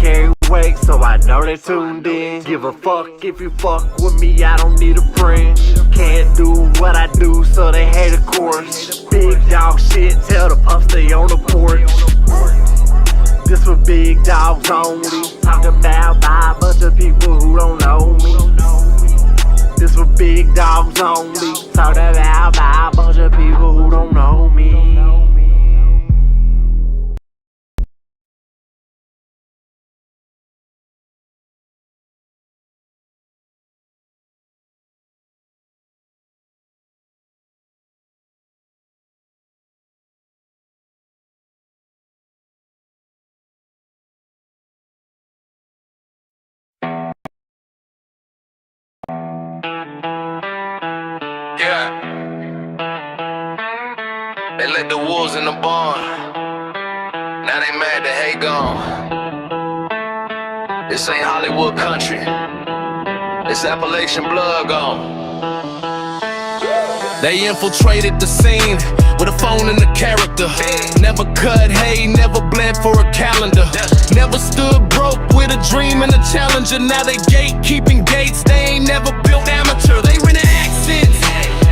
carry weight, so I know they tuned in. Give a fuck if you fuck with me, I don't need a friend. Can't do what I do, so they hate of course. Big dog shit, tell the pup stay on the porch. This for big dogs only. Talk about by a bunch of people who don't know me. This for big dogs only. Talk about by a bunch of people who don't know me. Yeah. They let the wolves in the barn. Now they mad that Hay gone. This ain't Hollywood country. It's Appalachian blood gone. They infiltrated the scene with a phone and a character. Never cut hay, never bled for a calendar. Never stood broke with a dream and a challenger. Now they gatekeeping gates, they ain't never built amateur. They rent accents,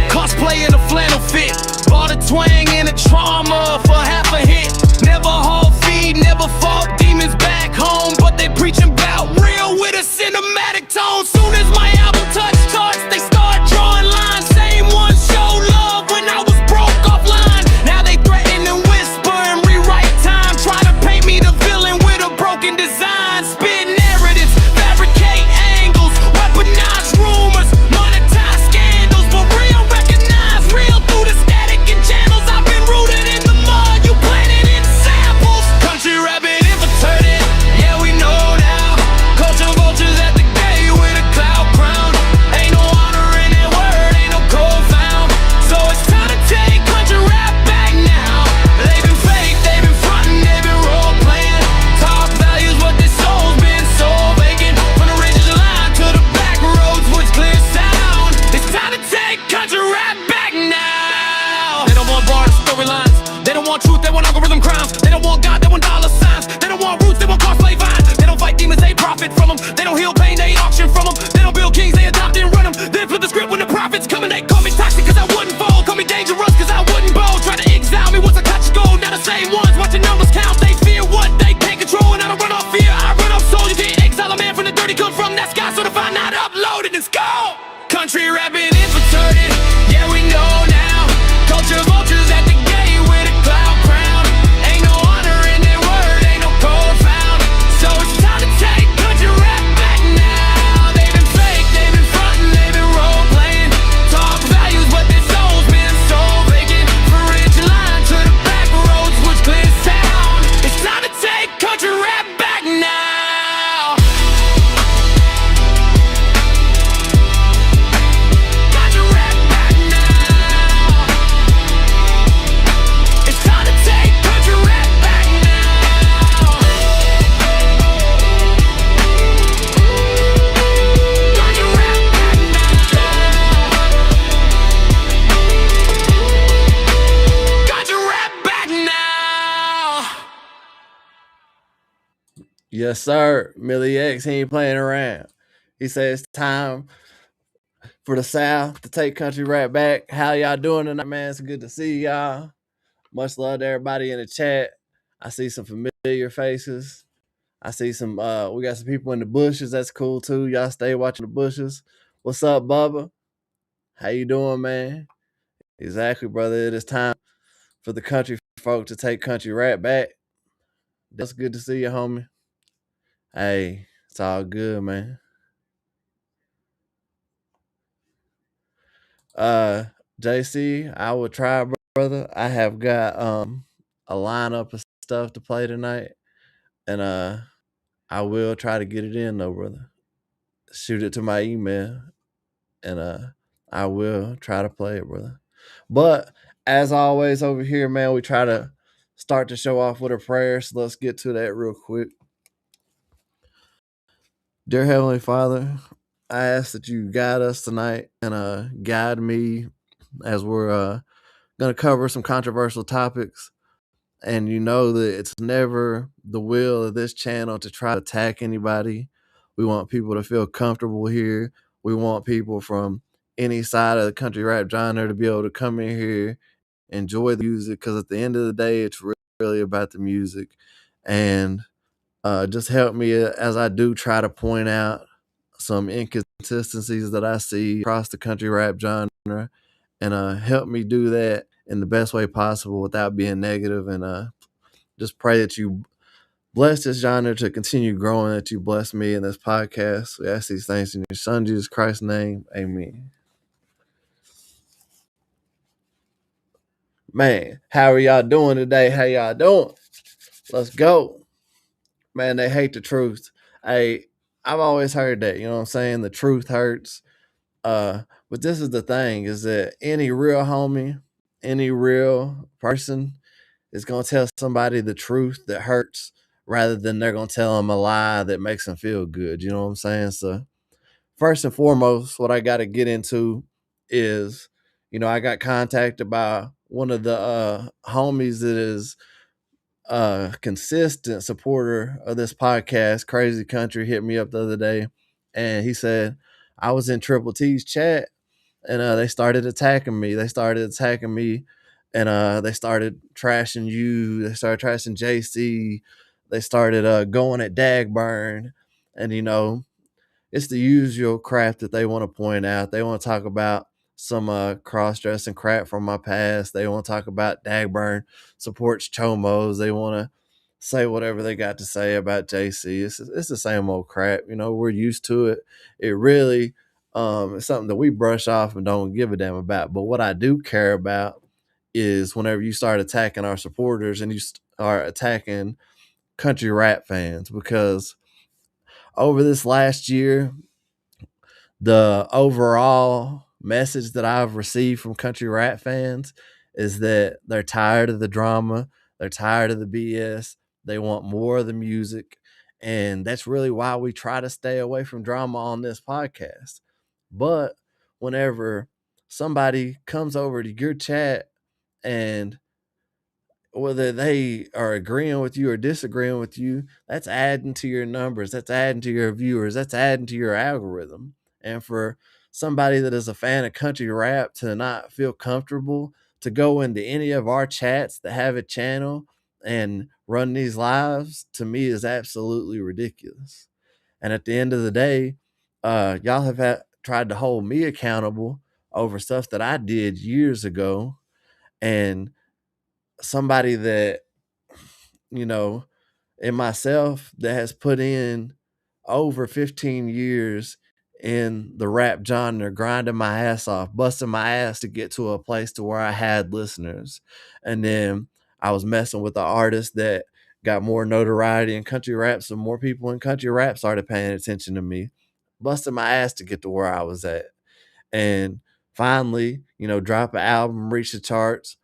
cosplay in a flannel fit. Bought a twang and a trauma for half a hit. Never haul feed, never fought demons back home. But they preaching about real with a cinematic tone. Soon as my album touched charts, they start drawing lines. Same ones show love when I was broke offline. Now they threaten and whisper and rewrite time. Try to paint me the villain with a broken design. Spin narratives, fabricate angles, weaponize rumors, monetize scandals. But real recognize real through the static and channels. I've been rooted in the mud, you planted in samples. Country rapping infiltrated, yeah we know now. Culture vultures at the gate with a cloud crown. Ain't no honor in that word, ain't no code found. So it's time to take country rap back now. They've been fake, they've been frontin', they've been role playing. Talk values, but their soul's been so vacant. From the ridges line to the back roads, which clear sound. It's time to take country rap back now. They don't want broad storylines, they don't want truth, they want algorithm crimes. They don't want God, they want dollar signs. They don't want roots, they want car slave vines. They don't fight demons, they profit from them. They don't heal pain, they auction from them. They don't build kings, they adopt and run them. They flip the script when the profits coming. They call me toxic cause I wouldn't fold. Call me dangerous cause I wouldn't bold. Try to exile me once I touch gold. Now the same ones watching numbers count. They fear what they can't control. And I don't run off fear, I run off soul. You can't exile a man from the dirty come from that sky. So to find out uploaded, it's go. Country rapping infiltrated, yeah we know now. Culture vultures at the gate with a cloud crown. Ain't no honor in their word, ain't no code found. So it's time to take country rap back now. They've been fake, they've been frontin', they've been role playing. Talk values, but their soul's been so vacant. From ridge line to the back roads, which clear sound. It's time to take country rap back now. Country rap back now. It's time to take country rap back now. Country rap back now. Country rap back now. Yes, sir. Millie X, he ain't playing around. He says it's time for the South to take country rap back. How y'all doing tonight, man? It's good to see y'all. Much love to everybody in the chat. I see some familiar faces. I see some we got some people in the bushes. That's cool too. Y'all stay watching the bushes. What's up, Bubba? How you doing, man? Exactly, brother. It is time for the country folk to take country rap back. That's good to see you, homie. Hey, it's all good, man. JC, I will try, brother. I have got a lineup of stuff to play tonight, and I will try to get it in though, brother. Shoot it to my email, and I will try to play it, brother. But as always over here, man, we try to start the show off with a prayer. So let's get to that real quick. Dear Heavenly Father, I ask that you guide us tonight and guide me as we're going to cover some controversial topics. And you know that it's never the will of this channel to try to attack anybody. We want people to feel comfortable here. We want people from any side of the country rap genre to be able to come in here, enjoy the music, because at the end of the day, it's really about the music. And just help me as I do try to point out some inconsistencies that I see across the country rap genre, and help me do that in the best way possible without being negative. And just pray that you bless this genre to continue growing, that you bless me in this podcast. We ask these things in your son, Jesus Christ's name. Amen. Man, how are y'all doing today? How y'all doing? Let's go. Man, they hate the truth. Hey, I've always heard that, you know what I'm saying? The truth hurts. But this is the thing, is that any real homie, any real person is gonna tell somebody the truth that hurts rather than they're gonna tell them a lie that makes them feel good. You know what I'm saying? So first and foremost, what I gotta get into is, I got contacted by one of the homies that is a consistent supporter of this podcast. Crazy Country hit me up the other day, and he said I was in Triple T's chat, and they started attacking me. And they started trashing you. They started trashing JC. They started going at Dagburn, and it's the usual crap that they want to point out. They want to talk about some cross-dressing crap from my past. They want to talk about Dagburn supports Chomos. They want to say whatever they got to say about JC. It's the same old crap. We're used to it. It really is something that we brush off and don't give a damn about. But what I do care about is whenever you start attacking our supporters and you start attacking country rap fans, because over this last year, the overall message that I've received from country rap fans is that they're tired of the drama, they're tired of the BS, they want more of the music, and that's really why we try to stay away from drama on this podcast. But whenever somebody comes over to your chat, and whether they are agreeing with you or disagreeing with you, that's adding to your numbers, that's adding to your viewers, that's adding to your algorithm. And for somebody that is a fan of country rap to not feel comfortable to go into any of our chats that have a channel and run these lives, to me is absolutely ridiculous. And at the end of the day, y'all have tried to hold me accountable over stuff that I did years ago. And somebody that, in myself, that has put in over 15 years in the rap genre, grinding my ass off, busting my ass to get to a place to where I had listeners. And then I was messing with the artist that got more notoriety in country rap, so more people in country rap started paying attention to me, busting my ass to get to where I was at. And finally, drop an album, reach the charts,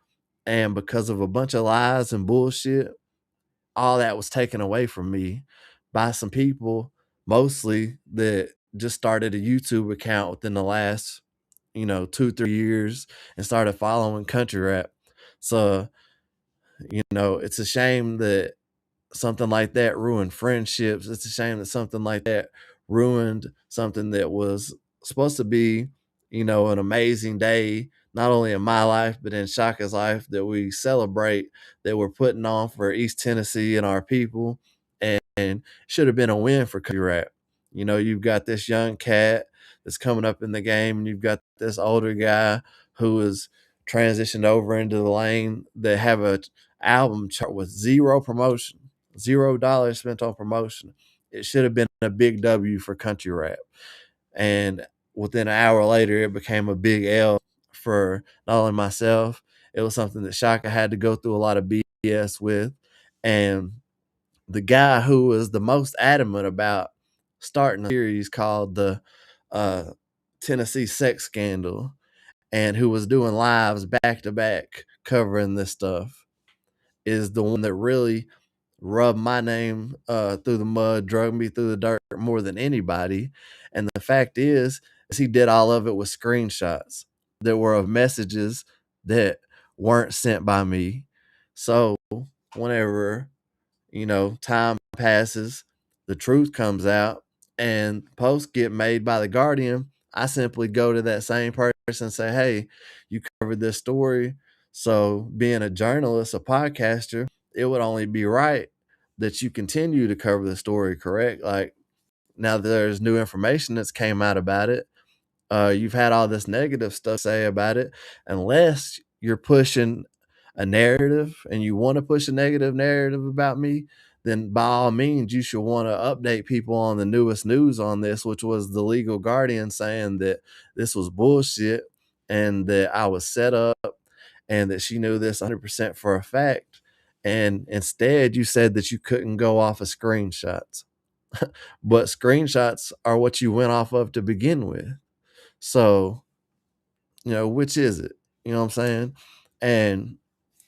and because of a bunch of lies and bullshit, all that was taken away from me by some people, mostly that just started a YouTube account within the last, 2-3 years and started following country rap. So, it's a shame that something like that ruined friendships. It's a shame that something like that ruined something that was supposed to be, an amazing day, not only in my life, but in Shaka's life, that we celebrate, that we're putting on for East Tennessee and our people. And should have been a win for country rap. You've got this young cat that's coming up in the game, and you've got this older guy who is transitioned over into the lane that have a album chart with zero promotion, $0 spent on promotion. It should have been a big W for country rap. And within an hour later, it became a big L for not only myself, it was something that Shaka had to go through a lot of BS with. And the guy who was the most adamant about starting a series called the Tennessee Sex Scandal, and who was doing lives back to back covering this stuff, is the one that really rubbed my name through the mud, drug me through the dirt more than anybody. And the fact is he did all of it with screenshots that were of messages that weren't sent by me. So whenever, time passes, the truth comes out, and posts get made by the Guardian, I simply go to that same person and say, hey, you covered this story. So, being a journalist, a podcaster, it would only be right that you continue to cover the story, correct? Like, now there's new information that's came out about it. You've had all this negative stuff to say about it. Unless you're pushing a narrative and you want to push a negative narrative about me, then by all means, you should want to update people on the newest news on this, which was the legal guardian saying that this was bullshit and that I was set up and that she knew this 100% for a fact. And instead, you said that you couldn't go off of screenshots. But screenshots are what you went off of to begin with. So, which is it? You know what I'm saying? And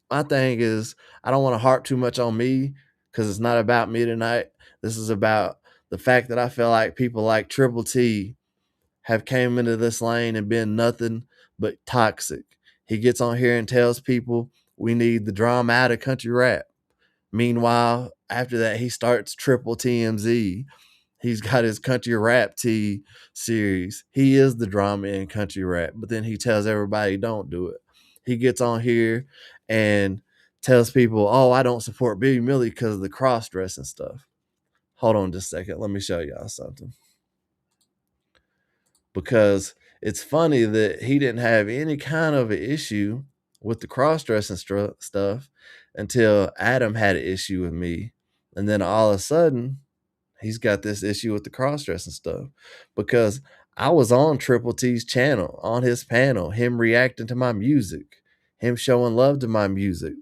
my thing is, I don't want to harp too much on me because it's not about me tonight. This is about the fact that I feel like people like Triple T have came into this lane and been nothing but toxic. He gets on here and tells people we need the drama out of country rap. Meanwhile, after that, he starts Triple TMZ. He's got his country rap T series. He is the drama in country rap, but then he tells everybody don't do it. He gets on here and tells people, oh, I don't support Big Millie because of the cross dressing stuff. Hold on just a second. Let me show y'all something. Because it's funny that he didn't have any kind of an issue with the cross dressing stuff until Adam had an issue with me. And then all of a sudden, he's got this issue with the cross-dressing stuff because I was on Triple T's channel, on his panel, him reacting to my music, him showing love to my music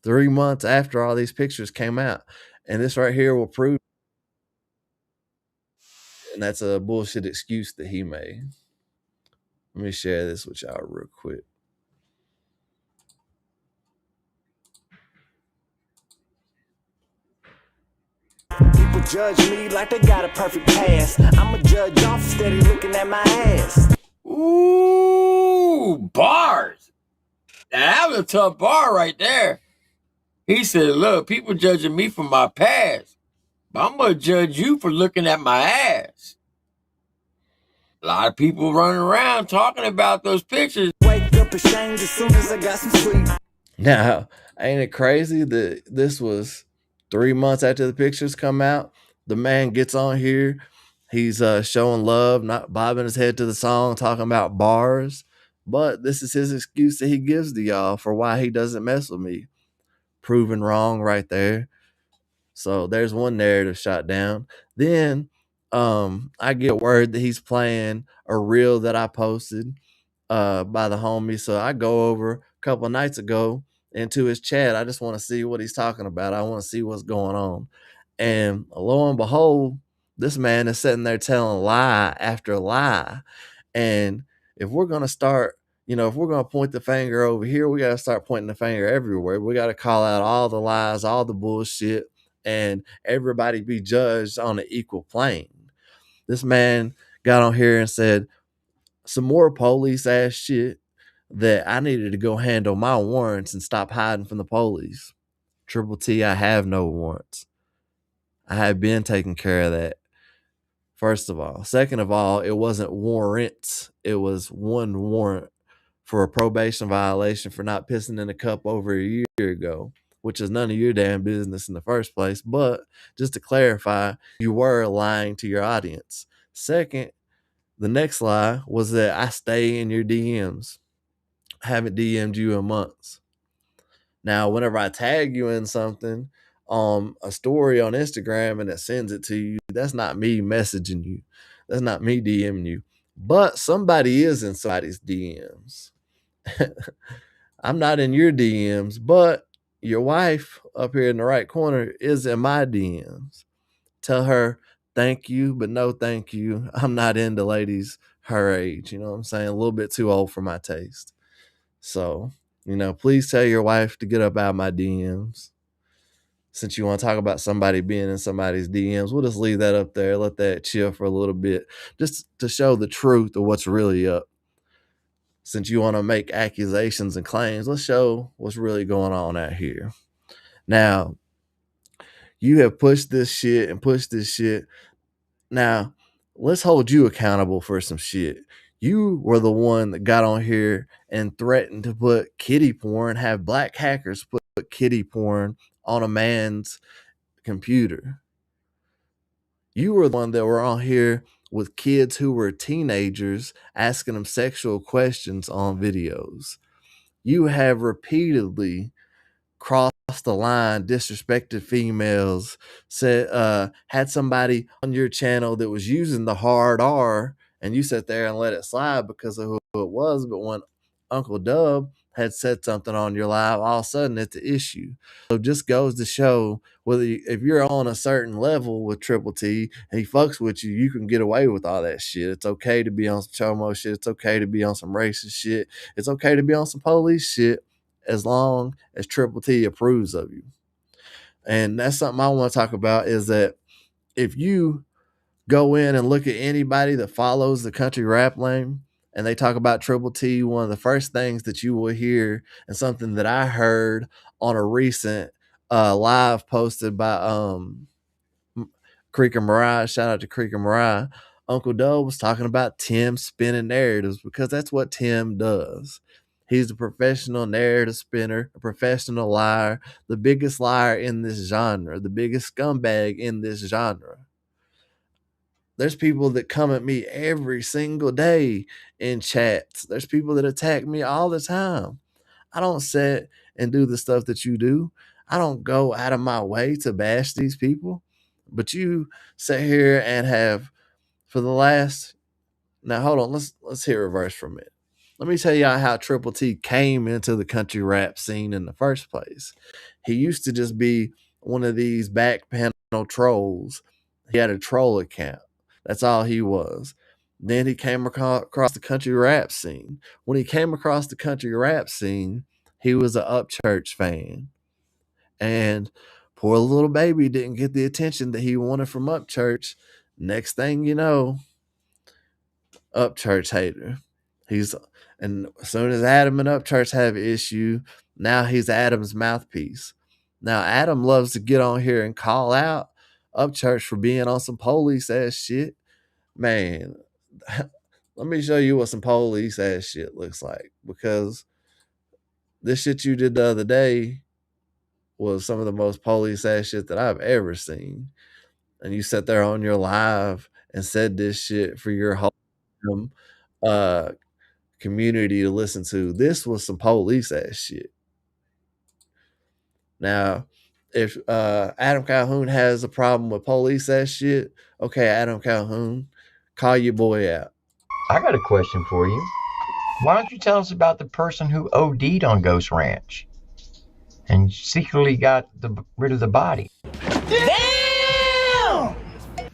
3 months after all these pictures came out. And this right here will prove, and that's a bullshit excuse that he made. Let me share this with y'all real quick. People judge me like they got a perfect past. I'm a judge off steady looking at my ass. Ooh, bars. Now, that was a tough bar right there. He said, look, people judging me for my past, but I'm going to judge you for looking at my ass. A lot of people running around talking about those pictures. Wake up ashamed as soon as I got some sleep. Now, ain't it crazy that this was 3 months after the pictures come out? The man gets on here. He's showing love, not bobbing his head to the song, talking about bars. But this is his excuse that he gives to y'all for why he doesn't mess with me. Proven wrong right there. So there's one narrative shot down. Then I get word that he's playing a reel that I posted by the homie. So I go over a couple of nights ago into his chat. I just want to see what he's talking about. I want to see what's going on. And lo and behold, this man is sitting there telling lie after lie. And if we're going to start, if we're going to point the finger over here, we got to start pointing the finger everywhere. We got to call out all the lies, all the bullshit, and everybody be judged on an equal plane. This man got on here and said some more police ass shit that I needed to go handle my warrants and stop hiding from the police. Triple T, I have no warrants. I have been taking care of that. First of all. Second of all, it wasn't warrants. It was one warrant for a probation violation for not pissing in a cup over a year ago, which is none of your damn business in the first place. But just to clarify, you were lying to your audience. Second, the next lie was that I stay in your DMs. I haven't DM'd you in months. Now, whenever I tag you in something on a story on Instagram and it sends it to you, that's not me messaging you. That's not me DMing you. But somebody is in somebody's DMs. I'm not in your DMs, but your wife up here in the right corner is in my DMs. Tell her thank you, but no thank you. I'm not into ladies her age. You know what I'm saying? A little bit too old for my taste. So, please tell your wife to get up out of my DMs. Since you want to talk about somebody being in somebody's DMs, we'll just leave that up there. Let that chill for a little bit, just to show the truth of what's really up. Since you want to make accusations and claims, let's show what's really going on out here. Now, you have pushed this shit and pushed this shit. Now, let's hold you accountable for some shit. You were the one that got on here and threatened to put kitty porn, have black hackers put kitty porn on a man's computer. You were the one that were on here with kids who were teenagers asking them sexual questions on videos. You have repeatedly crossed the line, disrespected females, said had somebody on your channel that was using the hard R, and you sat there and let it slide because of who it was. But when Uncle Dub had said something on your live, all of a sudden it's an issue. So it just goes to show whether if you're on a certain level with Triple T and he fucks with you, you can get away with all that shit. It's okay to be on some chomo shit. It's okay to be on some racist shit. It's okay to be on some police shit as long as Triple T approves of you. And that's something I want to talk about, is that if you go in and look at anybody that follows the country rap lane and they talk about Triple T, one of the first things that you will hear, and something that I heard on a recent live posted by Creek and Mariah, shout out to Creek and Mariah, Uncle Doe was talking about Tim spinning narratives, because that's what Tim does. He's a professional narrative spinner, a professional liar, the biggest liar in this genre, the biggest scumbag in this genre. There's people that come at me every single day in chats. There's people that attack me all the time. I don't sit and do the stuff that you do. I don't go out of my way to bash these people. But you sit here and have, for the last, now hold on, let's hit reverse for a minute. Let me tell y'all how Triple T came into the country rap scene in the first place. He used to just be one of these back panel trolls. He had a troll account. That's all he was. Then he came across the country rap scene. When he came across the country rap scene, he was an Upchurch fan. And poor little baby didn't get the attention that he wanted from Upchurch. Next thing you know, Upchurch hater. And as soon as Adam and Upchurch have an issue, now he's Adam's mouthpiece. Now Adam loves to get on here and call out Upchurch for being on some police ass shit. Man, let me show you what some police ass shit looks like, because this shit you did the other day was some of the most police ass shit that I've ever seen. And you sat there on your live and said this shit for your whole uh, community to listen to. This was some police ass shit. Now, if Adam Calhoun has a problem with police ass shit, okay, Adam Calhoun, call your boy out. I got a question for you. Why don't you tell us about the person who OD'd on Ghost Ranch and secretly got rid of the body? Damn!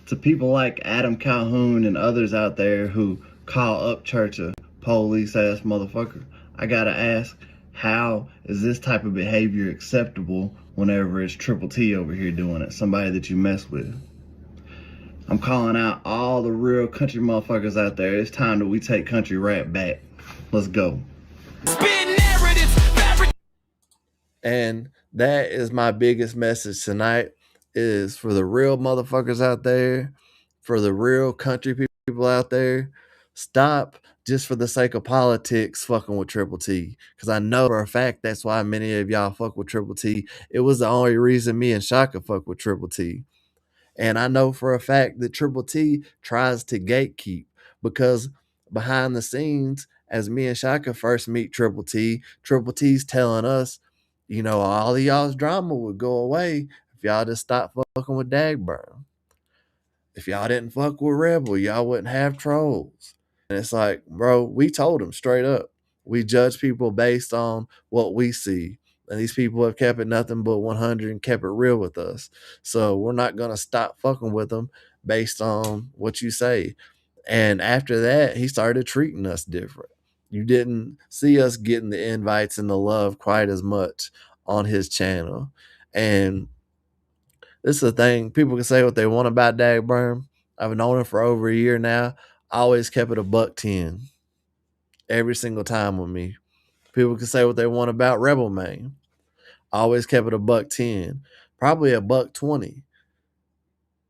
To people like Adam Calhoun and others out there who call Upchurch a police ass motherfucker, I gotta ask, how is this type of behavior acceptable whenever it's Triple T over here doing it, somebody that you mess with? I'm calling out all the real country motherfuckers out there. It's time that we take country rap back. Let's go. And that is my biggest message tonight, is for the real motherfuckers out there, for the real country people out there, stop just for the sake of politics fucking with Triple T. Because I know for a fact that's why many of y'all fuck with Triple T. It was the only reason me and Shaka fuck with Triple T. And I know for a fact that Triple T tries to gatekeep, because behind the scenes, as me and Shaka first meet Triple T's telling us, you know, all of y'all's drama would go away if y'all just stopped fucking with Dagburn. If y'all didn't fuck with Rebel, y'all wouldn't have trolls. And it's like, bro, we told him straight up. We judge people based on what we see. And these people have kept it nothing but 100 and kept it real with us. So we're not going to stop fucking with them based on what you say. And after that, he started treating us different. You didn't see us getting the invites and the love quite as much on his channel. And this is the thing. People can say what they want about Dagburn. I've known him for over a year now. I always kept it $110 every single time with me. People can say what they want about Rebel Man. Always kept it $110, probably $120.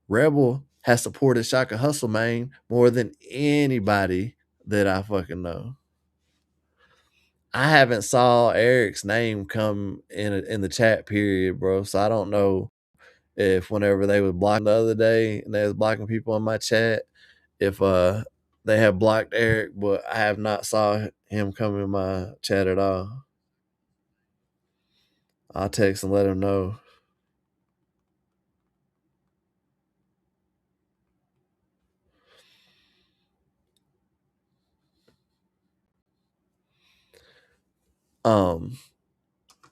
Rebel has supported Shaka Hustle Mane more than anybody that I fucking know. I haven't saw Eric's name come in the chat period, bro. So I don't know if whenever they was blocking the other day and they was blocking people in my chat, if they have blocked Eric, but I have not saw him come in my chat at all. I'll text and let him know.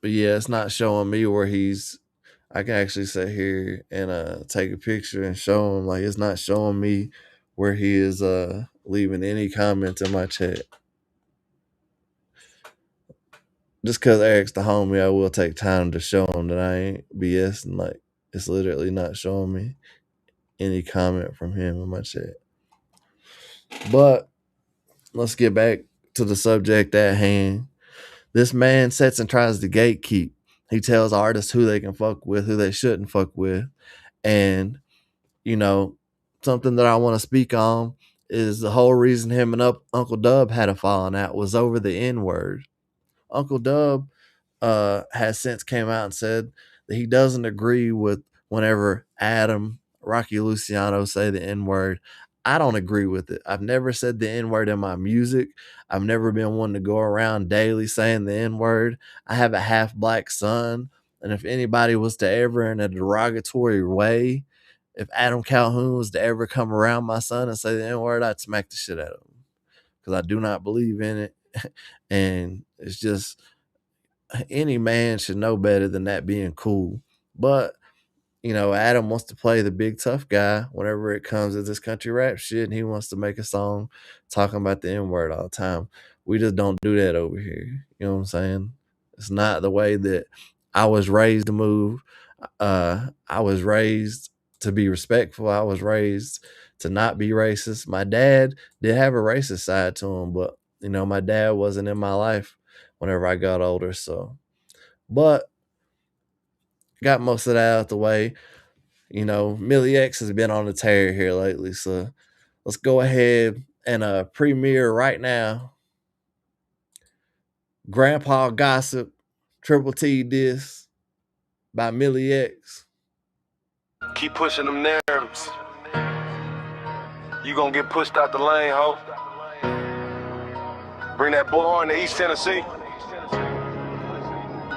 But yeah, it's not showing me where he's. I can actually sit here and take a picture and show him. Like, it's not showing me where he is leaving any comments in my chat. Just because Eric's the homie, I will take time to show him that I ain't BSing. Like, it's literally not showing me any comment from him in my chat. But let's get back to the subject at hand. This man sets and tries to gatekeep. He tells artists who they can fuck with, who they shouldn't fuck with. And, you know, something that I want to speak on is the whole reason him and Uncle Dub had a falling out was over the N-word. Uncle Dub has since came out and said that he doesn't agree with whenever Adam, Rocky Luciano say the N-word. I don't agree with it. I've never said the N-word in my music. I've never been one to go around daily saying the N-word. I have a half black son. And if anybody was to ever in a derogatory way, if Adam Calhoun was to ever come around my son and say the N-word, I'd smack the shit out of him. Because I do not believe in it. And it's just, any man should know better than that being cool. But, you know, Adam wants to play the big tough guy whenever it comes to this country rap shit, and he wants to make a song talking about the N-word all the time. We just don't do that over here. You know what I'm saying? It's not the way that I was raised to move. I was raised to be respectful. I was raised to not be racist. My dad did have a racist side to him, but, you know, my dad wasn't in my life whenever I got older. So, but got most of that out the way. You know, Millie X has been on the tear here lately, so let's go ahead and premiere right now. Grandpa Gossip, Triple T Diss by Millie X. Keep pushing them narratives. You gonna get pushed out the lane, ho. Bring that boy on to East Tennessee.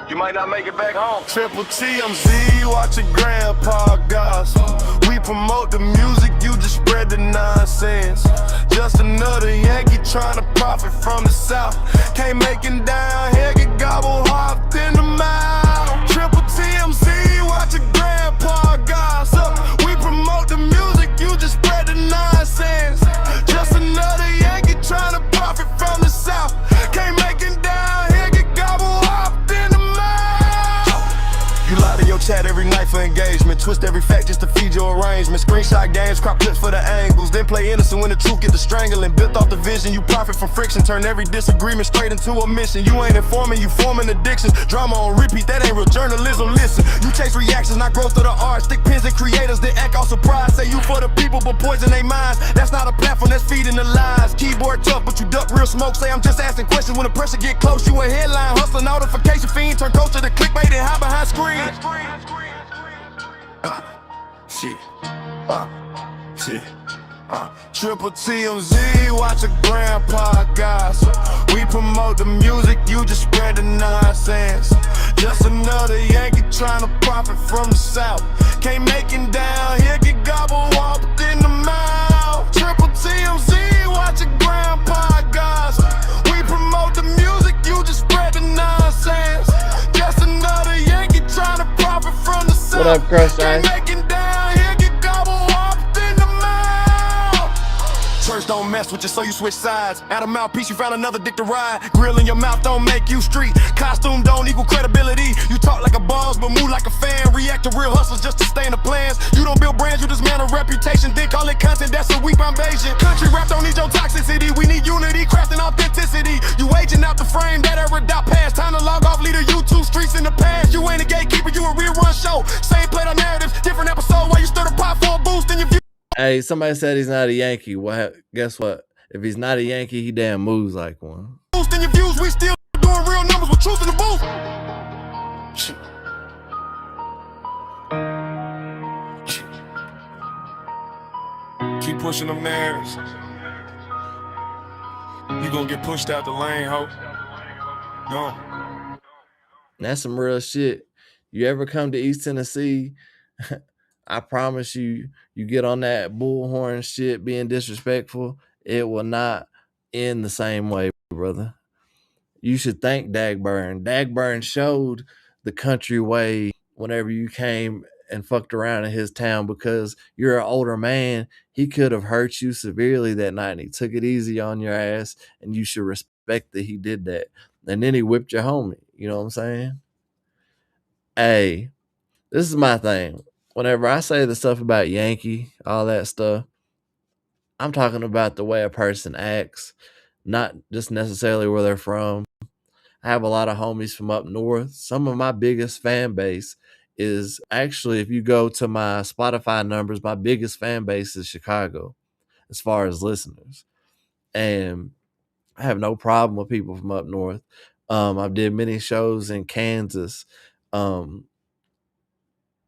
You might not make it back home. Triple TMZ, watch your grandpa gossip. We promote the music, you just spread the nonsense. Just another Yankee trying to profit from the South. Can't make it down here, get gobble hopped in the mouth. Triple TMZ, watch your grandpa gossip. We promote the music, you just spread the nonsense. Just another Yankee trying to profit from the South. Can't make it down here, get gobble hopped in the mouth. You lie to your chat every night for engagement. Twist every fact just to feed your arrangement. Screenshot games, crop clips for the angles. Then play innocent when the truth get to strangling. Built off the vision, you profit from friction. Turn every disagreement straight into a mission. You ain't informing, you forming addictions. Drama on repeat, that ain't real journalism. Listen, you chase reactions, not growth of the art. Stick pins and creators, then act all surprised. Say you for the people, but poison their minds. That's not a platform, that's feeding the lies. Keyboard tough, but you duck real smoke. Say I'm just asking questions when the pressure get close. You a headline, hustler, notification fiend. Turn culture to clickbait and hide behind screen. Triple TMZ, watch a grandpa gossip. We promote the music, you just spread the nonsense. Just another Yankee trying to profit from the South. Can't make it down here, get gobble whopped in the mouth. Triple TMZ, watch a grandpa gossip. We promote the music, you just spread the nonsense. Just another Yankee trying to profit from the South. What up, Crush Ice? Church don't mess with you, so you switch sides. At a mouthpiece, you found another dick to ride. Grill in your mouth don't make you street. Costume don't equal credibility. You talk like a boss, but move like a fan. React to real hustlers just to stay in the plans. You don't build brands, you dismantle reputation. Then call it content, that's a weak foundation. Country rap don't need your toxicity. We need unity, crafting authenticity. You aging out the frame, that era dot past. Time to log off, leader YouTube streets in the past. You ain't a gatekeeper, you a rerun show. Same play on narrative, different episode. Why you stir the pot for a boost in your view? Hey, somebody said he's not a Yankee. Well, guess what? If he's not a Yankee, he damn moves like one. Boost in your views, we still doing real numbers with truth in the booth. Keep pushing them narratives. You gonna get pushed out the lane, ho. No. That's some real shit. You ever come to East Tennessee, I promise you, you get on that bullhorn shit being disrespectful, it will not end the same way, brother. You should thank Dagburn. Dagburn showed the country way whenever you came and fucked around in his town, because you're an older man. He could have hurt you severely that night, and he took it easy on your ass, and you should respect that he did that. And then he whipped your homie. You know what I'm saying? Hey, this is my thing. Whenever I say the stuff about Yankee, all that stuff, I'm talking about the way a person acts, not just necessarily where they're from. I have a lot of homies from up north. Some of my biggest fan base is actually, if you go to my Spotify numbers, my biggest fan base is Chicago as far as listeners. And I have no problem with people from up north. I did many shows in Kansas.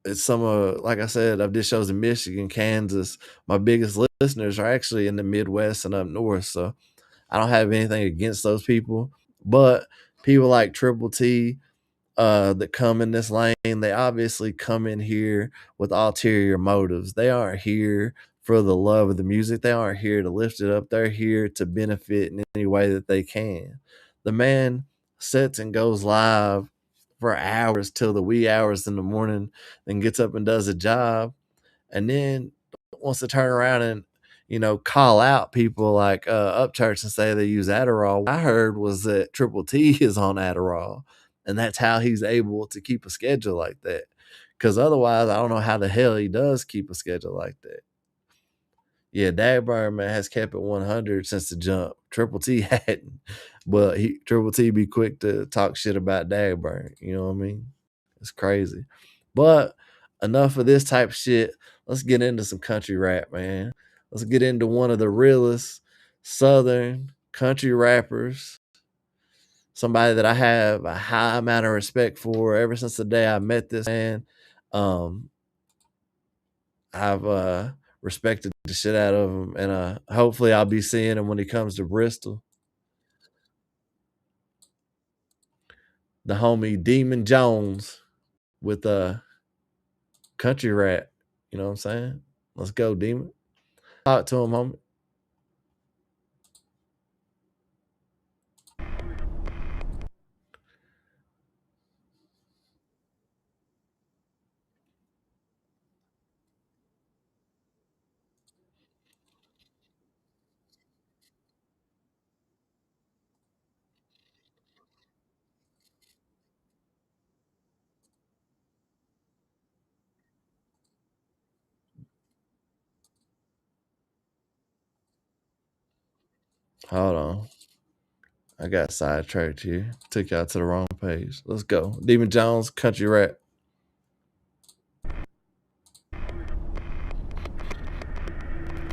It's like I said, I've did shows in Michigan, Kansas. My biggest listeners are actually in the Midwest and up north. So I don't have anything against those people. But people like Triple T that come in this lane, they obviously come in here with ulterior motives. They aren't here for the love of the music. They aren't here to lift it up. They're here to benefit in any way that they can. The man sits and goes live for hours till the wee hours in the morning, then gets up and does a job, and then wants to turn around and, you know, call out people like Upchurch and say they use Adderall. What I heard was that Triple T is on Adderall, and that's how he's able to keep a schedule like that. Because otherwise, I don't know how the hell he does keep a schedule like that. Yeah, Dagburn, man, has kept it 100 since the jump. Triple T hadn't, but Triple T be quick to talk shit about Dagburn. You know what I mean? It's crazy. But enough of this type of shit. Let's get into some country rap, man. Let's get into one of the realest Southern country rappers. Somebody that I have a high amount of respect for ever since the day I met this man. I've respected the shit out of him, and hopefully I'll be seeing him when he comes to Bristol. The homie Demon Jones with country rap. You know what I'm saying? Let's go, Demon. Talk to him, homie. Hold on. I got sidetracked here. Took y'all to the wrong page. Let's go. Demon Jones, country rap.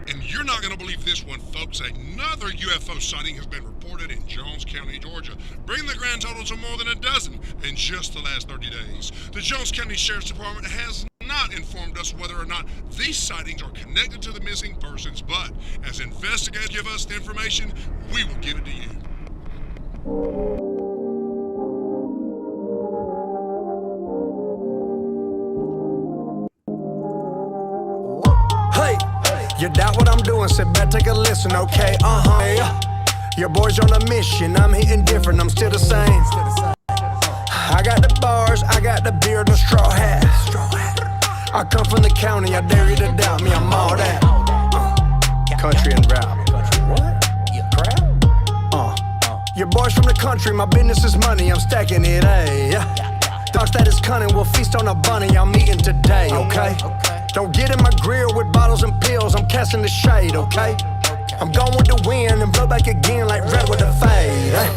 And you're not going to believe this one, folks. Another UFO sighting has been reported in Jones County, Georgia, bringing the grand total to more than a dozen in just the last 30 days. The Jones County Sheriff's Department has not informed us whether or not these sightings are connected to the missing persons, but as investigators give us the information, we will give it to you. You doubt what I'm doing, sit back, take a listen, okay, Your boy's on a mission, I'm hitting different, I'm still the same. I got the bars, I got the beard and the straw hat. I come from the county, I dare you to doubt me, I'm all that. Country and rap. What? You crap? Your boy's from the country, my business is money, I'm stacking it, ayy. Thoughts that is cunning, we'll feast on a bunny, I'm eating today, okay? Don't get in my grill with bottles and pills, I'm casting the shade, okay? I'm going with the wind and blow back again like red with a fade, eh?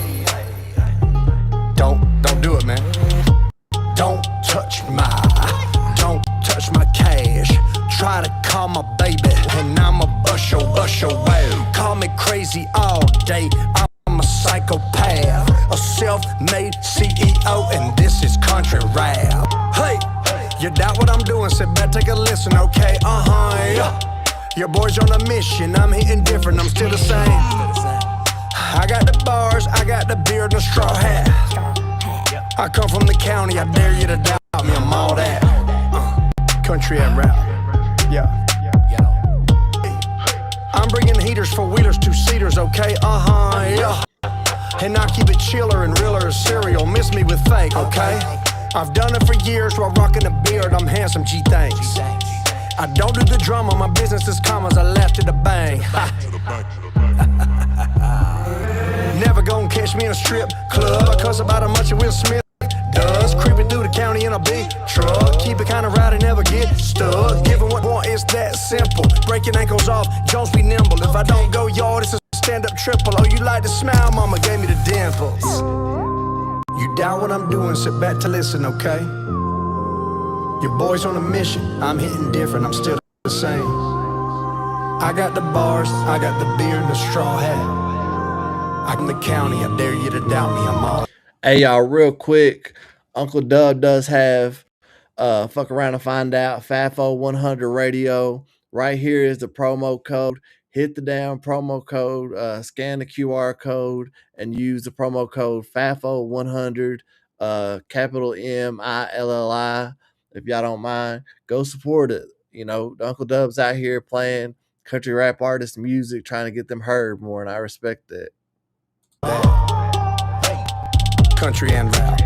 Don't do it, man. Don't Call my baby, and I'ma bust your way. Call me crazy all day, I'm a psychopath. A self-made CEO, and this is country rap. Hey, you doubt what I'm doing, sit back, take a listen, okay? Yeah. Your boy's on a mission, I'm hitting different, I'm still the same. I got the bars, I got the beard and the straw hat. I come from the county, I dare you to doubt me, I'm all that. Country and rap, yeah. I'm bringing heaters for wheelers, two-seaters, okay? Yeah. And I keep it chiller and realer as cereal, miss me with fake, okay? I've done it for years while rocking a beard, I'm handsome, G thanks. I don't do the drama, my business is commas, I left it a bang. Never gon' catch me in a strip club, I cuss about how much Will Smith does. Creeping through the county in a big truck, keep it kinda rowdy, never get stuck. Giving what want, it's that simple. Breaking ankles off, Jones be nimble. If I don't go yard, it's a stand-up triple. Oh, you like to smile, mama gave me the dimples. You doubt what I'm doing, sit back to listen, okay? Your boy's on a mission, I'm hitting different, I'm still the same. I got the bars, I got the beard and the straw hat. I'm the county, I dare you to doubt me, I'm all. Hey, y'all, real quick, Uncle Dub does have Fuck Around and Find Out, FAFO 100 radio. Right here is the promo code. Hit the damn promo code, scan the QR code, and use the promo code FAFO 100, capital MILLI. If y'all don't mind, go support it. You know, Uncle Dub's out here playing country rap artist music, trying to get them heard more, and I respect that. Country and rap.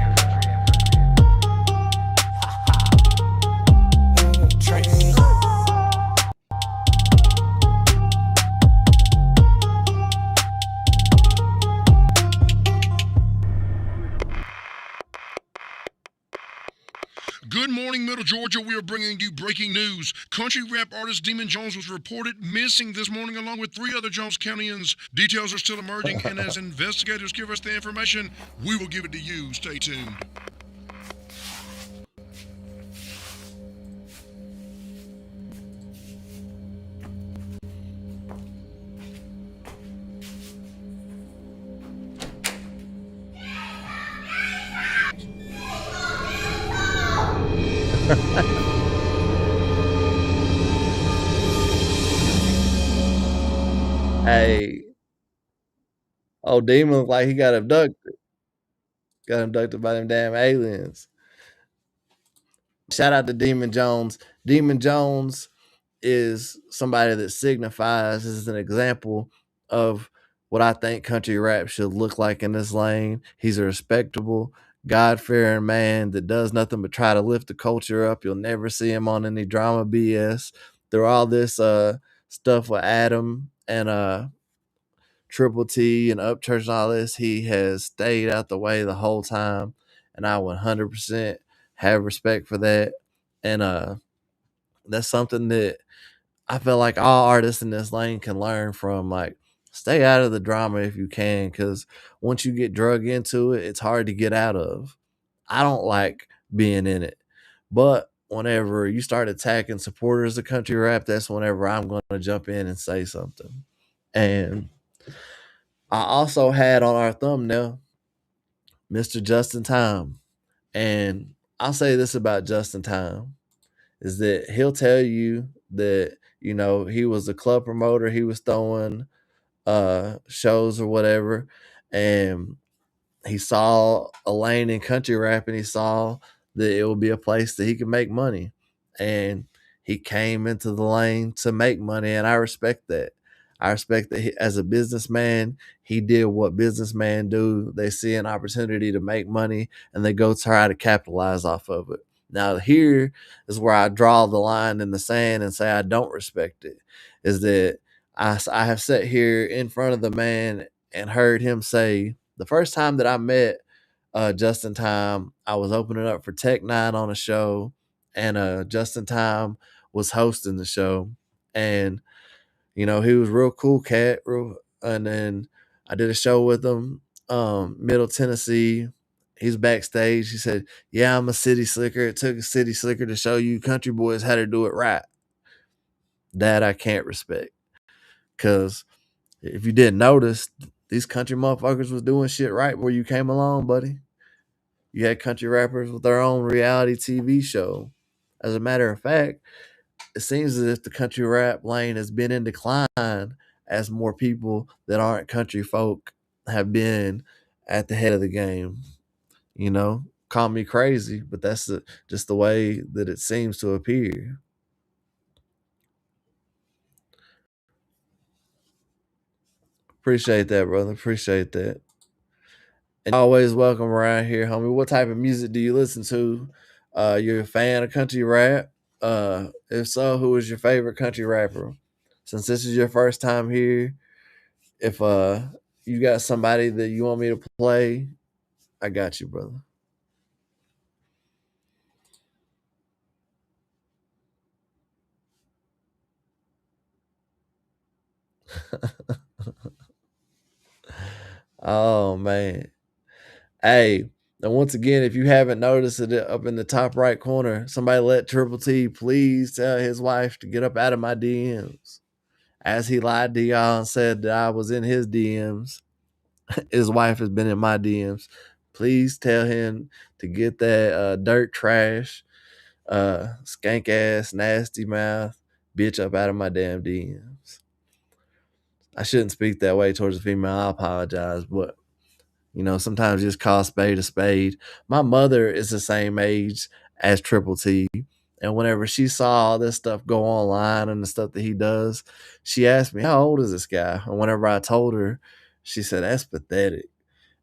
Good morning, Middle Georgia. We are bringing you breaking news. Country rap artist Demon Jones was reported missing this morning along with 3 other Jones Countyans. Details are still emerging, and as investigators give us the information, we will give it to you. Stay tuned. Hey. Oh, Demon looked like he got abducted. Got abducted by them damn aliens. Shout out to Demon Jones. Demon Jones is somebody that signifies as an example of what I think country rap should look like in this lane. He's a respectable, God-fearing man that does nothing but try to lift the culture up. You'll never see him on any drama BS. Through all this stuff with Adam and Triple T and Upchurch and all this, he has stayed out the way the whole time, and I 100% have respect for that. And that's something that I feel like all artists in this lane can learn from. Like, stay out of the drama if you can, because once you get drug into it, it's hard to get out of. I don't like being in it, but whenever you start attacking supporters of country rap, that's whenever I'm going to jump in and say something. And I also had on our thumbnail Mr. Justin Time. And I'll say this about Justin Time is that he'll tell you that, you know, he was a club promoter, he was throwing shows or whatever, and he saw a lane in country rap and he saw that it would be a place that he could make money. And he came into the lane to make money, and I respect that. I respect that as a businessman, he did what businessmen do. They see an opportunity to make money and they go try to capitalize off of it. Now, here is where I draw the line in the sand and say I don't respect it, is that I have sat here in front of the man and heard him say, the first time that I met Justin Time, I was opening up for Tech Nine on a show, and Justin Time was hosting the show. And you know, he was real cool cat. And then I did a show with him, Middle Tennessee. He's backstage. He said, "Yeah, I'm a city slicker. It took a city slicker to show you country boys how to do it right." That I can't respect. Because if you didn't notice, these country motherfuckers was doing shit right before you came along, buddy. You had country rappers with their own reality TV show. As a matter of fact, it seems as if the country rap lane has been in decline as more people that aren't country folk have been at the head of the game. You know, call me crazy, but that's just the way that it seems to appear. Appreciate that, brother. Appreciate that. And always welcome around here, homie. What type of music do you listen to? You're a fan of country rap? If so, who is your favorite country rapper? Since this is your first time here, if you got somebody that you want me to play, I got you, brother. Oh man. Hey, and once again, if you haven't noticed it up in the top right corner, somebody let Triple T please tell his wife to get up out of my DMs. As he lied to y'all and said that I was in his DMs, his wife has been in my DMs. Please tell him to get that dirt trash, skank ass, nasty mouth bitch up out of my damn DMs. I shouldn't speak that way towards a female. I apologize, but you know, sometimes just call a spade a spade. My mother is the same age as Triple T. And whenever she saw all this stuff go online and the stuff that he does, she asked me, how old is this guy? And whenever I told her, she said, that's pathetic.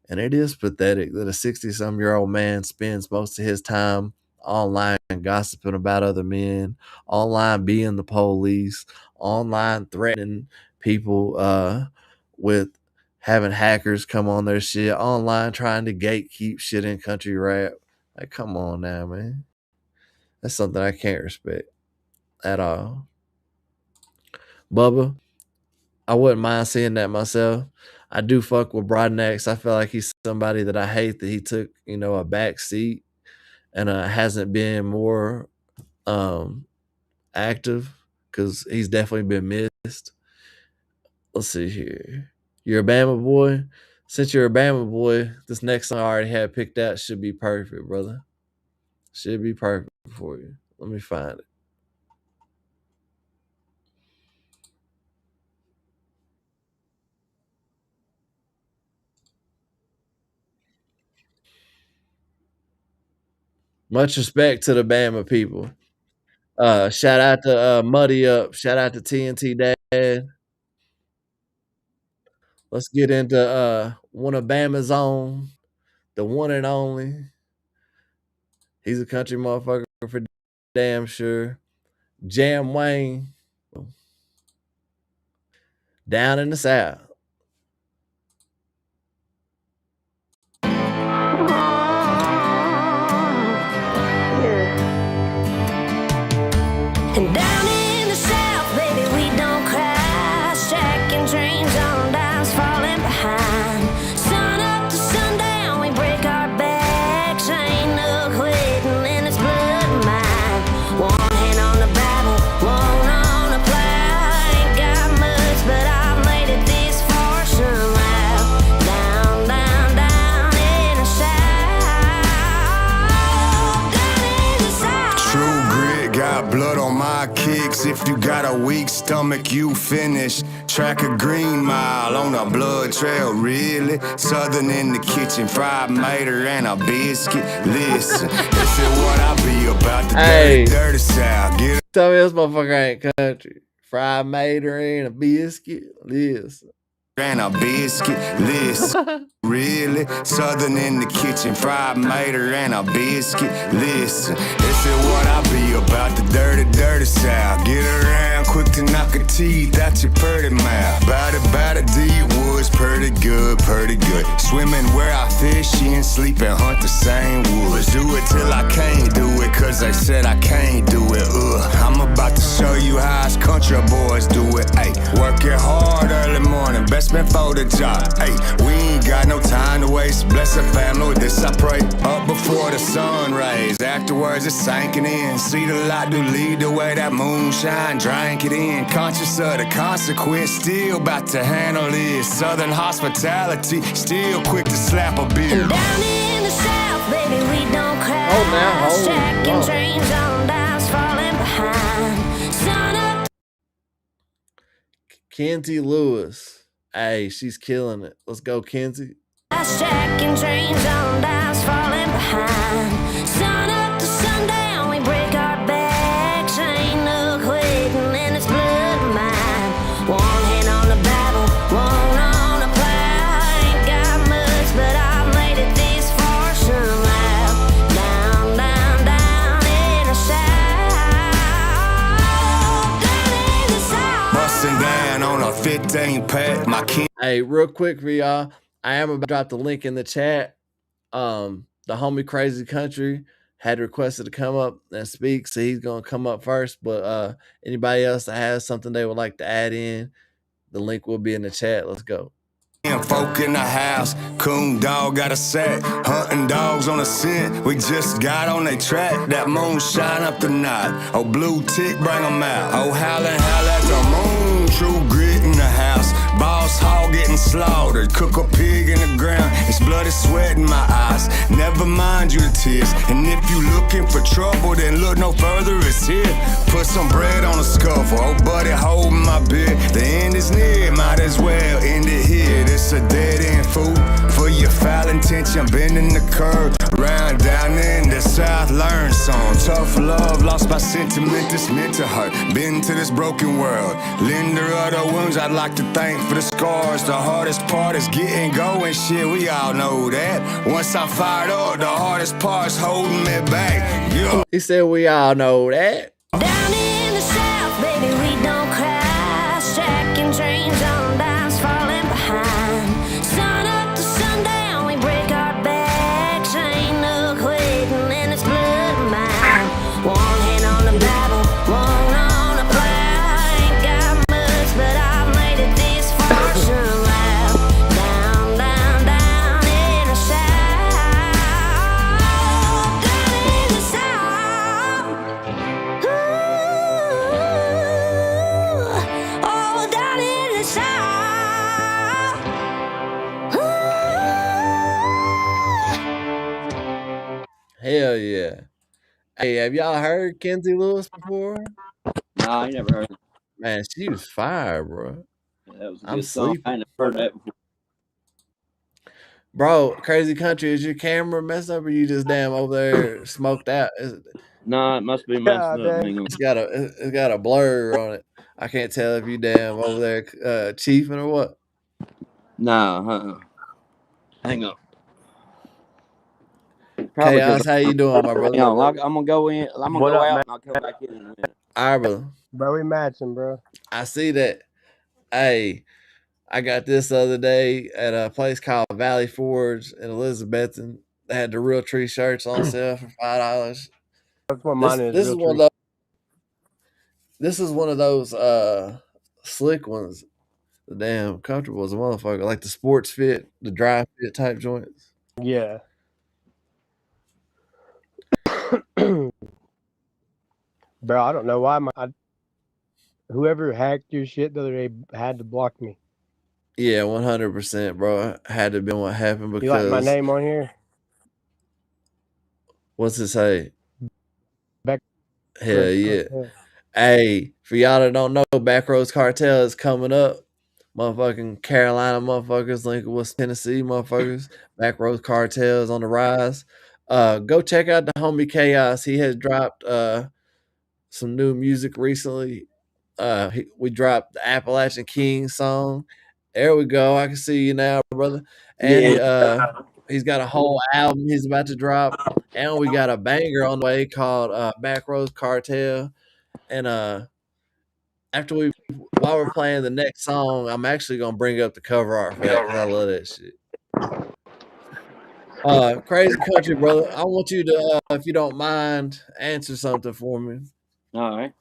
And it is pathetic that a 60-some-year-old man spends most of his time online gossiping about other men, online being the police, online threatening people with having hackers come on their shit, online trying to gatekeep shit in country rap. Like, come on now, man. That's something I can't respect at all. Bubba, I wouldn't mind seeing that myself. I do fuck with Broadnax. I feel like he's somebody that I hate that he took, you know, a back seat and hasn't been more active because he's definitely been missed. Let's see here. You're a Bama boy? Since you're a Bama boy, this next song I already had picked out should be perfect, brother. Should be perfect for you. Let me find it. Much respect to the Bama people. Shout out to Muddy Up. Shout out to TNT Dad. Let's get into one of Bama's own, the one and only. He's a country motherfucker for damn sure. Jam Wayne. Down in the South. And down in the South, baby, we don't cry. Stacking dreams on dimes, falling behind. Sun up to sundown, we break our backs. Ain't no quitting, and it's blood and mine. One hand on the Bible, one on the plow. Ain't got much, but I made it this far somehow. Down, down, down in the South. Down in the South. True grit, got blood on my kicks. If you got a weak stomach, you finish. Track a green mile on a blood trail, really. Southern in the kitchen, fried mater and a biscuit. Listen, this is what I be about, the Hey. dirty South. Get Tell me this motherfucker ain't country. Fried mater and a biscuit. Listen. and a biscuit, listen. Really? Southern in the kitchen, fried mater and a biscuit. Listen, this is what I be about, the dirty, dirty South. Get around quick to knock a teeth out your pretty mouth. Bout it, deep woods, pretty good, pretty good. Swimming where I fish in, sleep and hunt the same woods. Do it till I can't do it, cause they said I can't do it. I'm about to show you how us country boys do it. Ay, work it hard early morning, best man for the job. Ay, we ain't got no time to waste. Bless the family with this I pray. Up before the sun rays, afterwards it's sinking in. See the light do lead the way, that moonshine, drink it in. being conscious of the consequence. Still about to handle this. Southern hospitality, still quick to slap a beer. Down in the South, baby, we don't cry. Hold now, hold. Stacking Whoa. trains on dimes, falling behind. Sun up. Kenzie Lewis. Hey, she's killing it. Let's go, Kenzie. Stacking trains on dimes, falling behind. Sun up to sundown, we break our backs. Ain't no quitting, and it's blood mine. One hand on the Bible, one on the plow. Ain't got much, but I've made it this far somehow. Down, down, down in the South. Down in the South. Busting down on a 15 pack. My king. Hey, real quick for y'all, I am about to drop the link in the chat. The homie Crazy Country had requested to come up and speak, so he's gonna come up first. But anybody else that has something they would like to add in, the link will be in the chat. Let's go. Folk in the house, coon dog got a sack, hunting dogs on a scent. We just got on they track, that moonshine up the night. Oh, blue tick, bring 'em out. Oh, howlin' howl at the moon, true grit in the house. Boss hog getting slaughtered, cook a pig in the ground. It's bloody sweat in my eyes, never mind you the tears. And if you looking for trouble, then look no further, it's here. Put some bread on a scuffle, oh buddy holding my beer. The end is near, might as well end it here. It's a dead end fool for your foul intention, bending the curve. Round down in the South, learn some tough love, lost by sentiment that's meant to hurt. Been to this broken world, lender of the wounds, I'd like to thank for the scars. The hardest part is getting going, shit, we all know that. Once I'm fired up, the hardest part's holding me back. Yeah. He said we all know that. Down in the South, baby, we don't cry. Stacking trains on dimes, falling behind. Sun up to sundown, we break our backs. Ain't no quitting, and it's blood mine. One hand on the Bible, one on the plow. Ain't got much, but I've made it this far somehow. Down, down, down in the South. Down in the South. Oh, down in the South. Hell yeah. Hey, have y'all heard Kenzie Lewis before? Nah, I ain't never heard of Man, she was fire, bro. it. That was a I'm good song. sleeping. I ain't never heard that before. Bro, Crazy Country, is your camera messed up or you just damn over there smoked out? Nah, it must be messed up. Hang on. It's got a blur on it. I can't tell if you damn over there chiefing or what. Nah, hang on. Probably Chaos, how you doing, my brother? Hang on, I'm gonna go in. I'm gonna What go up, out man? and I'll come back in a minute. All right, brother. Bro, we matching, bro. I see that. Hey, I got this the other day at a place called Valley Forge in Elizabethton. They had the Real Tree shirts on sale for $5. That's what mine is. This Real is one of tree. those. This is one of those slick ones. The damn comfortable as a motherfucker, like the sports fit, the dry fit type joints. Yeah. Bro, I don't know why whoever hacked your shit the other day had to block me. Yeah, 100%, bro. Had to have been what happened because You like my name on here? what's it say? Back. Hell yeah. Hey, for y'all that don't know, Backroads Cartel is coming up. Motherfucking Carolina motherfuckers, Lincoln, West Tennessee motherfuckers. Backroads Cartel is on the rise. Go check out the homie Chaos. He has dropped some new music recently. We dropped the Appalachian King song. There we go. I can see you now, brother. And he's got a whole album he's about to drop. And we got a banger on the way called Backroads Cartel. And while we're playing the next song, I'm actually gonna bring up the cover art for that because I love that shit. Crazy Country, brother. I want you to, if you don't mind, answer something for me. All right.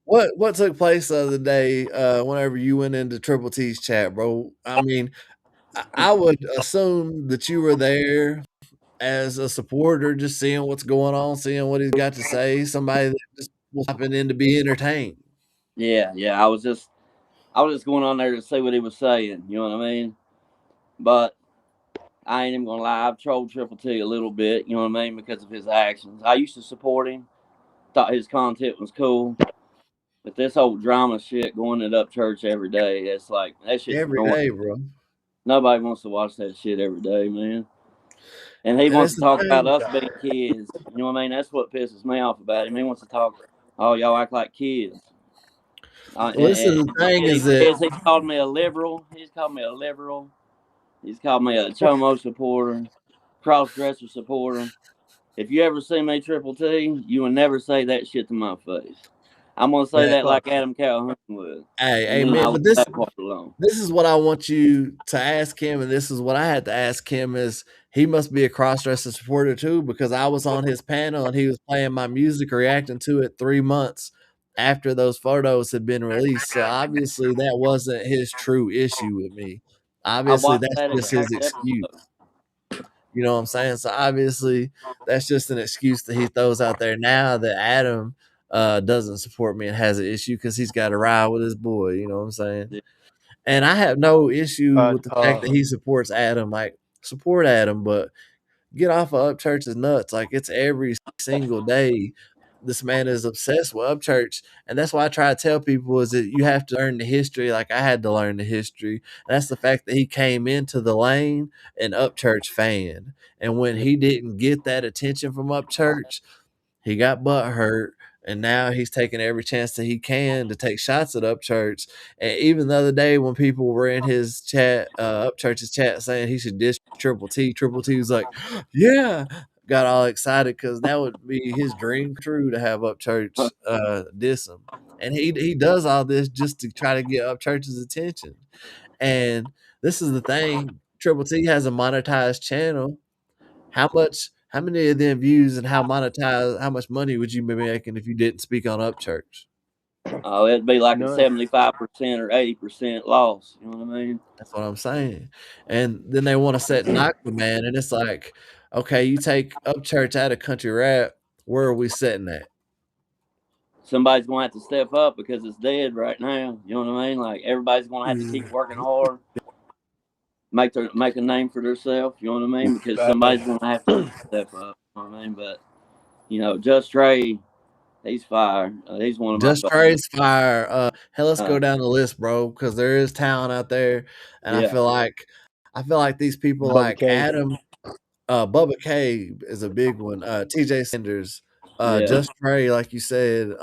What took place the other day whenever you went into Triple T's chat, bro? I mean, I would assume that you were there as a supporter, just seeing what's going on, seeing what he's got to say. Somebody that just was popping in to be entertained. Yeah, yeah. I was just going on there to see what he was saying. You know what I mean? But I ain't even gonna lie. I've trolled Triple T a little bit. You know what I mean? Because of his actions. I used to support him. Thought his content was cool. But this whole drama shit, going it up church every day, that's like that shit's Every annoying. day, bro. Nobody wants to watch that shit every day, man. And he And wants it's to the talk about thing. us being kids. You know what I mean? That's what pisses me off about him. He wants to talk. Oh, y'all act like kids. Well, this is the thing is that He's called me a liberal. He's called me a liberal. He's called me a Chomo supporter, cross dresser supporter. If you ever see me Triple T, you will never say that shit to my face. I'm gonna say that that like Adam Calhoun would, and hey, then man, I'll but leave this that part alone. this is what I want you to ask him, and this is what I had to ask him is he must be a cross-dressing supporter too, because I was on his panel and he was playing my music, reacting to it 3 months after those photos had been released. So obviously that wasn't his true issue with me. I Obviously, watched that's that just his exact excuse. episode. You know what I'm saying? So obviously that's just an excuse that he throws out there now that Adam doesn't support me and has an issue because he's got to ride with his boy. You know what I'm saying? Yeah. And I have no issue But with the fact that he supports Adam. Like, support Adam, but get off of Upchurch's nuts. Like, it's every single day. This man is obsessed with Upchurch. And that's why I try to tell people is that you have to learn the history. Like I had to learn the history. And that's the fact that he came into the lane an Upchurch fan. And when he didn't get that attention from Upchurch, he got butt hurt, and now he's taking every chance that he can to take shots at Upchurch. And even the other day, when people were in his chat, Upchurch's chat, saying he should diss Triple T was like, "Yeah." Got all excited because that would be his dream true to have Upchurch diss him, and he does all this just to try to get Upchurch's attention. And this is the thing: Triple T has a monetized channel. How many of them views and how much money would you be making if you didn't speak on Upchurch? Oh, it'd be like a none. 75% or 80% loss. You know what I mean? That's what I'm saying. And then they want to set knock the man, and it's like, okay, you take Upchurch out of country rap, where are we setting that? Somebody's gonna have to step up because it's dead right now. You know what I mean? Like everybody's gonna have to keep working hard, make a name for themselves. You know what I mean? Because somebody's gonna have to step up. You know what I mean? But Just Trey, he's fire. He's one of my Just favorites. Trey's fire. Hey, let's Uh, go down the list, bro, because there is talent out there, and yeah, I feel like these people Bubba like K. Adam. Bubba K is a big one. TJ Sanders, yeah, Just Trey, like you said.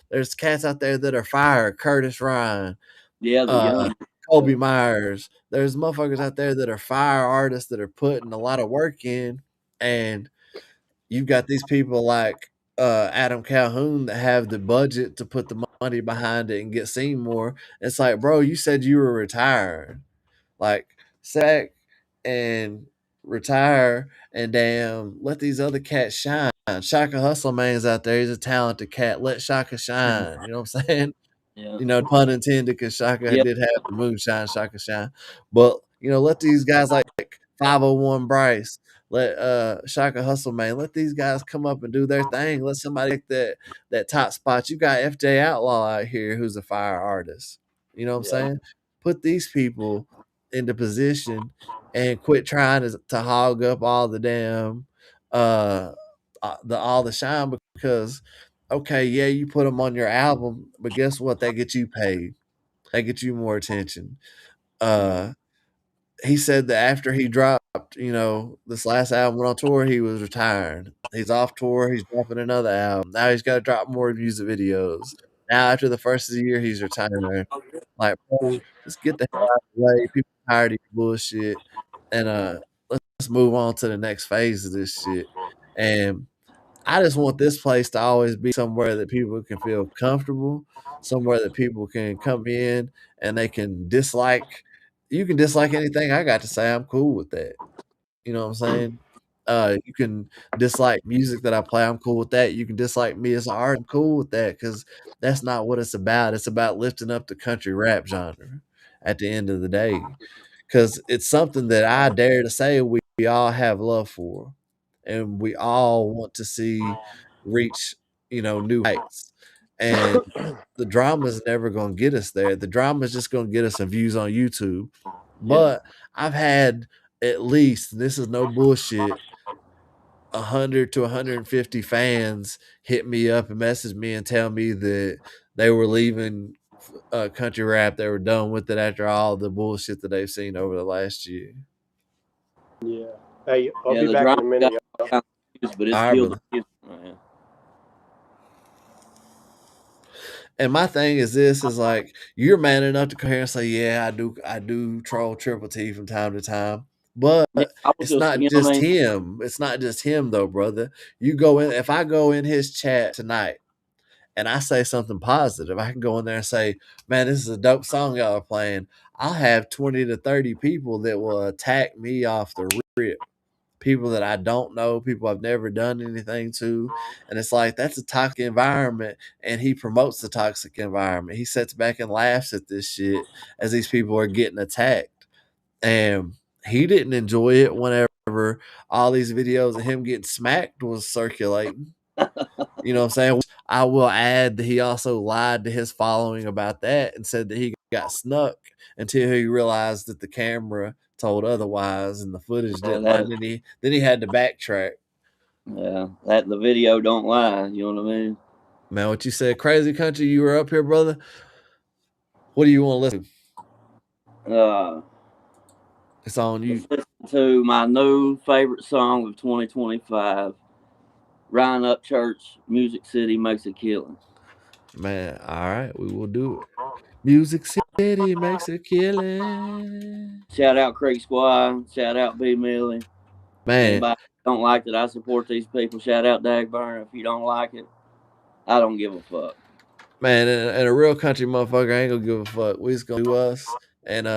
There's cats out there that are fire. Curtis Ryan, yeah. The uh, young, Kobe Myers. There's motherfuckers out there that are fire artists that are putting a lot of work in, and you've got these people like Adam Calhoun that have the budget to put the money behind it and get seen more. It's like, bro, you said you were retiring. Like, sack and retire and damn let these other cats shine. Shaka Hustle Man's out there. He's a talented cat. Let Shaka shine. You know what I'm saying? yeah, You know, pun intended, because Shaka yeah, did have the moonshine, Shaka shine. But let these guys like 501 Bryce, let Shaka Hustle Man, let these guys come up and do their thing. Let somebody take that top spot. You got FJ Outlaw out here who's a fire artist. You know what I'm yeah, saying? Put these people into position and quit trying to hog up all the damn uh all the shine, because okay, yeah, you put them on your album, but guess what? They get you paid. They get you more attention. Uh, he said that after he dropped, this last album went on tour, he was retiring. He's off tour. He's dropping another album. Now he's got to drop more music videos. Now after the first of the year, he's retiring. Like, bro, just get the hell out of the way. People tired of your bullshit, and let's move on to the next phase of this shit. And I just want this place to always be somewhere that people can feel comfortable, somewhere that people can come in and they can dislike. You can dislike anything I got to say. I'm cool with that. You know what I'm saying? You can dislike music that I play. I'm cool with that. You can dislike me as an artist. I'm cool with that because that's not what it's about. It's about lifting up the country rap genre at the end of the day, because it's something that I dare to say we all have love for, and we all want to see reach new heights. and the drama is never going to get us there. The drama is just going to get us some views on YouTube. But I've had at least, and this is no bullshit, 100 to 150 fans hit me up and message me and tell me that they were leaving country rap. They were done with it after all the bullshit that they've seen over the last year. Yeah. Hey, I'll Yeah, be the back in a drama minute, got y'all. kind of used, but it's All right, still brother. the music, man. And my thing is this is like you're man enough to come here and say, yeah, I do troll Triple T from time to time. But Yeah, I was it's just, not you know what just I mean? him. It's not just him though, brother. You go in if I go in his chat tonight and I say something positive, I can go in there and say, man, this is a dope song y'all are playing. I'll have 20 to 30 people that will attack me off the rip. People that I don't know, people I've never done anything to. And it's like, that's a toxic environment. And he promotes the toxic environment. He sits back and laughs at this shit as these people are getting attacked. And he didn't enjoy it whenever all these videos of him getting smacked was circulating. You know what I'm saying? I will add that he also lied to his following about that and said that he got snuck until he realized that the camera told otherwise and the footage Yeah, didn't lie. Then he had to backtrack. that the video don't lie. You know what I mean? Man, what you said, crazy country, you were up here, brother. What do you want to listen to? It's on you. Let's listen to my new favorite song of 2025. Ryan Upchurch, Music City Makes a Killing. Man, all right, we will do it. Music City makes a killing. Shout out Creek Squad. Shout out B Millie. Man, Anybody don't like that I support these people, shout out Dagburn. If you don't like it, I don't give a fuck. man, and a real country motherfucker ain't gonna give a fuck. We just gonna do us and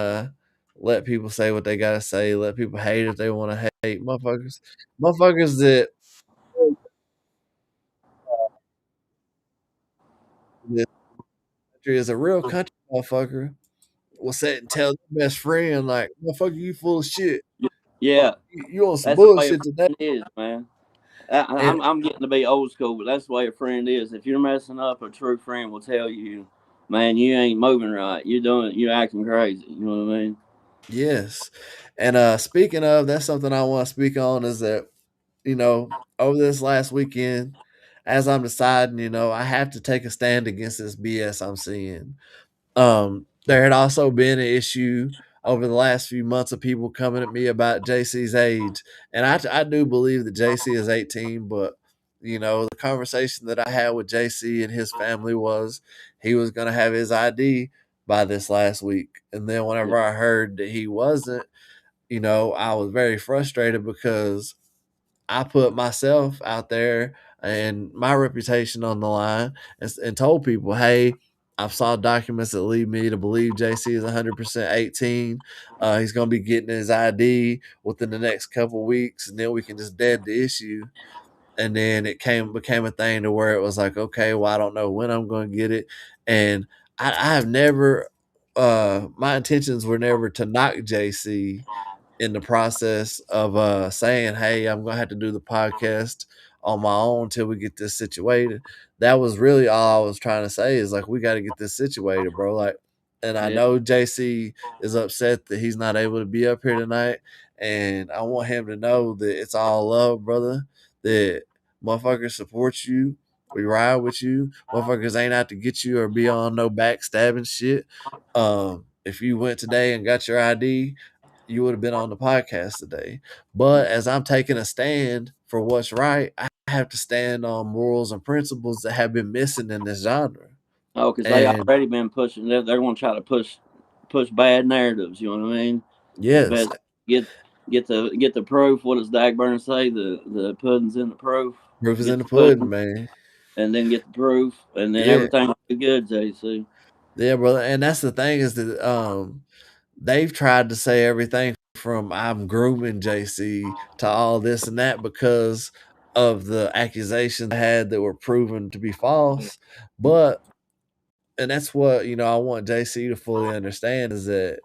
let people say what they gotta say. Let people hate if they want to hate. Motherfuckers that this country is a real country motherfucker will sit and tell their best friend like, "Motherfucker, you full of shit. Yeah, You on some that's the way a bullshit today." friend is, man. I'm getting to be old school, but that's the way a friend is. If you're messing up, a true friend will tell you, man, you ain't moving right. You're acting crazy. You know what I mean? Yes. And speaking of, that's something I want to speak on is that, over this last weekend, as I'm deciding, I have to take a stand against this BS I'm seeing. There had also been an issue over the last few months of people coming at me about JC's age. And I do believe that JC is 18, but the conversation that I had with JC and his family was he was going to have his ID by this last week. And then whenever I heard that he wasn't, I was very frustrated because I put myself out there and my reputation on the line and told people, hey, I've saw documents that lead me to believe JC is 100% 18. He's going to be getting his ID within the next couple weeks, and then we can just dead the issue. And then it became a thing to where it was like, okay, well, I don't know when I'm going to get it. And I have never, my intentions were never to knock JC in the process of saying, hey, I'm gonna have to do the podcast on my own until we get this situated. That was really all I was trying to say is like we got to get this situated, bro. Like, and I Yeah. know JC is upset that he's not able to be up here tonight, and I want him to know that it's all love, brother. That motherfuckers support you. We ride with you. Motherfuckers ain't out to get you or be on no backstabbing shit. If you went today and got your ID, you would have been on the podcast today. But as I'm taking a stand for what's right, I have to stand on morals and principles that have been missing in this genre. Oh, because they And already been pushing. They're going to try to push bad narratives. You know what I mean? yes, But get the proof. What does Dagburn say? The pudding's in the proof. proof is Get in the the pudding, pudding, man. and then get the proof, and then Yeah, everything will be good. JC. yeah, brother. And that's the thing is that they've tried to say everything from I'm grooming JC to all this and that because of the accusations I had that were proven to be false. But and that's what I want JC to fully understand is that